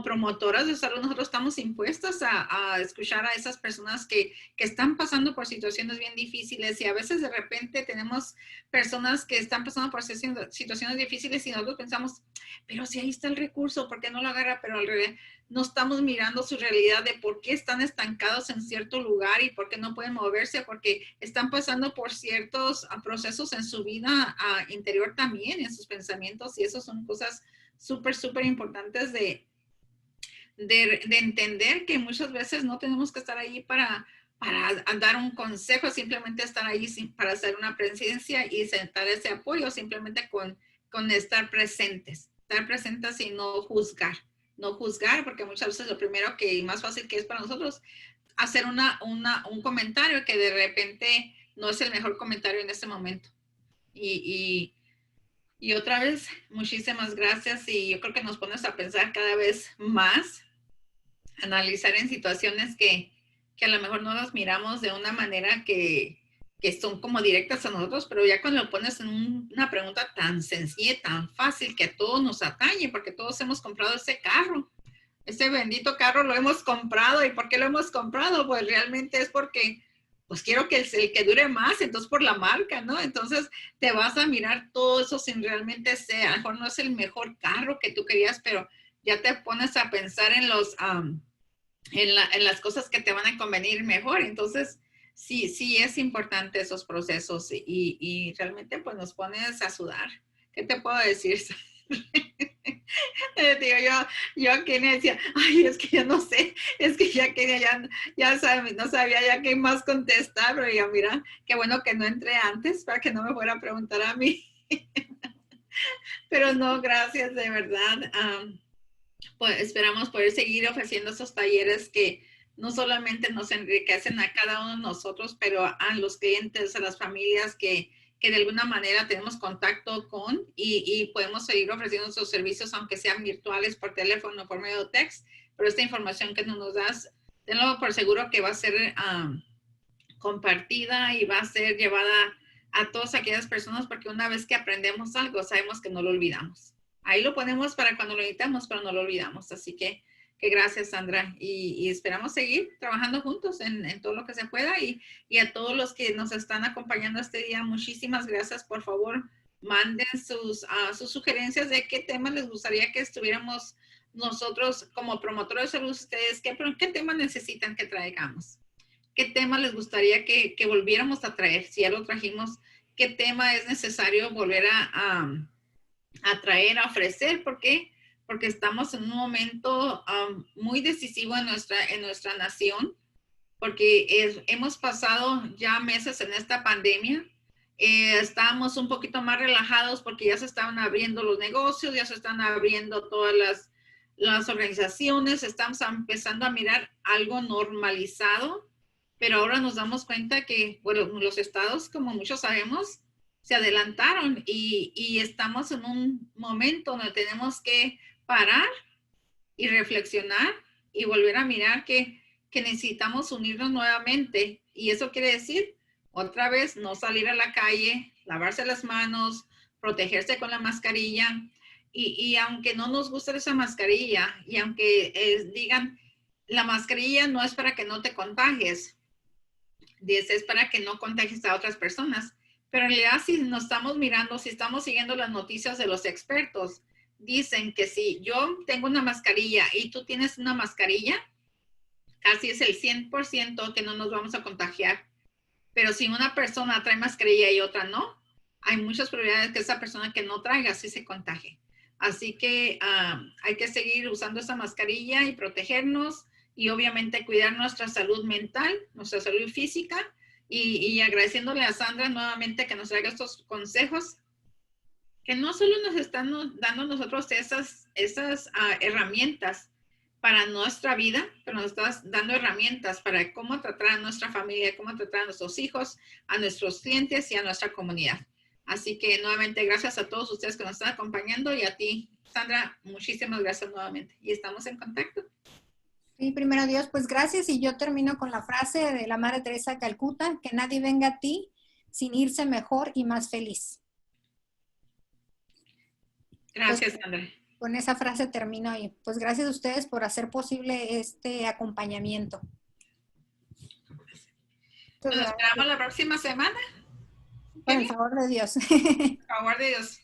promotoras de salud nosotros estamos impuestas a escuchar a esas personas que están pasando por situaciones bien difíciles y a veces de repente tenemos personas que están pasando por situaciones difíciles y nosotros pensamos, pero si ahí está el recurso, ¿por qué no lo agarra? Pero al revés, no estamos mirando su realidad de por qué están estancados en cierto lugar y por qué no pueden moverse, porque están pasando por ciertos procesos en su vida interior también, en sus pensamientos y eso son cosas súper importantes de de entender que muchas veces no tenemos que estar ahí para dar un consejo, simplemente estar ahí para hacer una presencia y sentar ese apoyo, simplemente con estar presentes y no juzgar. No juzgar, porque muchas veces lo primero que y más fácil que es para nosotros hacer un comentario que de repente no es el mejor comentario en este momento. Y otra vez, muchísimas gracias y yo creo que nos pones a pensar cada vez más, analizar en situaciones que a lo mejor no las miramos de una manera que son como directas a nosotros, pero ya cuando lo pones en una pregunta tan sencilla, tan fácil, que a todos nos atañe, porque todos hemos comprado ese carro. Ese bendito carro lo hemos comprado. ¿Y por qué lo hemos comprado? Pues realmente es porque pues quiero que el que dure más, entonces por la marca, ¿no? Entonces te vas a mirar todo eso sin realmente ser, a lo mejor no es el mejor carro que tú querías, pero ya te pones a pensar en en las cosas que te van a convenir mejor. Entonces, sí es importante esos procesos y realmente pues nos pones a sudar. ¿Qué te puedo decir? Digo, yo a Kenia decía, ay, es que yo no sé, es que ya Kenia ya sabe, no sabía ya qué más contestar, pero yo, mira, qué bueno que no entré antes para que no me fuera a preguntar a mí. Pero no, gracias, de verdad. Pues esperamos poder seguir ofreciendo esos talleres que no solamente nos enriquecen a cada uno de nosotros, pero a los clientes, a las familias que de alguna manera tenemos contacto con y podemos seguir ofreciendo nuestros servicios, aunque sean virtuales, por teléfono, por medio de text, pero esta información que nos das, tenlo por seguro que va a ser compartida y va a ser llevada a todas aquellas personas, porque una vez que aprendemos algo, sabemos que no lo olvidamos. Ahí lo ponemos para cuando lo necesitamos, pero no lo olvidamos. Así que gracias, Sandra. Y esperamos seguir trabajando juntos en todo lo que se pueda. Y a todos los que nos están acompañando este día, muchísimas gracias. Por favor, manden sus sugerencias de qué temas les gustaría que estuviéramos nosotros como promotores de salud. Ustedes, ¿qué temas necesitan que traigamos? ¿Qué tema les gustaría que volviéramos a traer? Si ya lo trajimos, ¿qué tema es necesario volver a traer, a ofrecer? ¿Por qué? Porque estamos en un momento muy decisivo en nuestra nación, porque hemos pasado ya meses en esta pandemia. Estábamos un poquito más relajados porque ya se estaban abriendo los negocios, ya se están abriendo todas las organizaciones, estamos empezando a mirar algo normalizado, pero ahora nos damos cuenta que, bueno, los estados, como muchos sabemos, se adelantaron y estamos en un momento donde tenemos que parar y reflexionar y volver a mirar que necesitamos unirnos nuevamente. Y eso quiere decir, otra vez, no salir a la calle, lavarse las manos, protegerse con la mascarilla. Y aunque no nos guste esa mascarilla y aunque digan, la mascarilla no es para que no te contagies, es para que no contagies a otras personas. Pero en realidad, si nos estamos mirando, si estamos siguiendo las noticias de los expertos, dicen que si yo tengo una mascarilla y tú tienes una mascarilla, casi es el 100% que no nos vamos a contagiar. Pero si una persona trae mascarilla y otra no, hay muchas probabilidades que esa persona que no traiga sí se contagie. Así que hay que seguir usando esa mascarilla y protegernos y obviamente cuidar nuestra salud mental, nuestra salud física y agradeciéndole a Sandra nuevamente que nos traiga estos consejos que no solo nos están dando nosotros esas herramientas para nuestra vida, pero nos estás dando herramientas para cómo tratar a nuestra familia, cómo tratar a nuestros hijos, a nuestros clientes y a nuestra comunidad. Así que nuevamente gracias a todos ustedes que nos están acompañando y a ti, Sandra, muchísimas gracias nuevamente. Y estamos en contacto. Sí, primero Dios, pues gracias. Y yo termino con la frase de la Madre Teresa de Calcuta, que nadie venga a ti sin irse mejor y más feliz. Gracias, Sandra. Con esa frase termino y pues gracias a ustedes por hacer posible este acompañamiento. Nos esperamos la próxima semana. Por el favor de Dios. Por favor de Dios.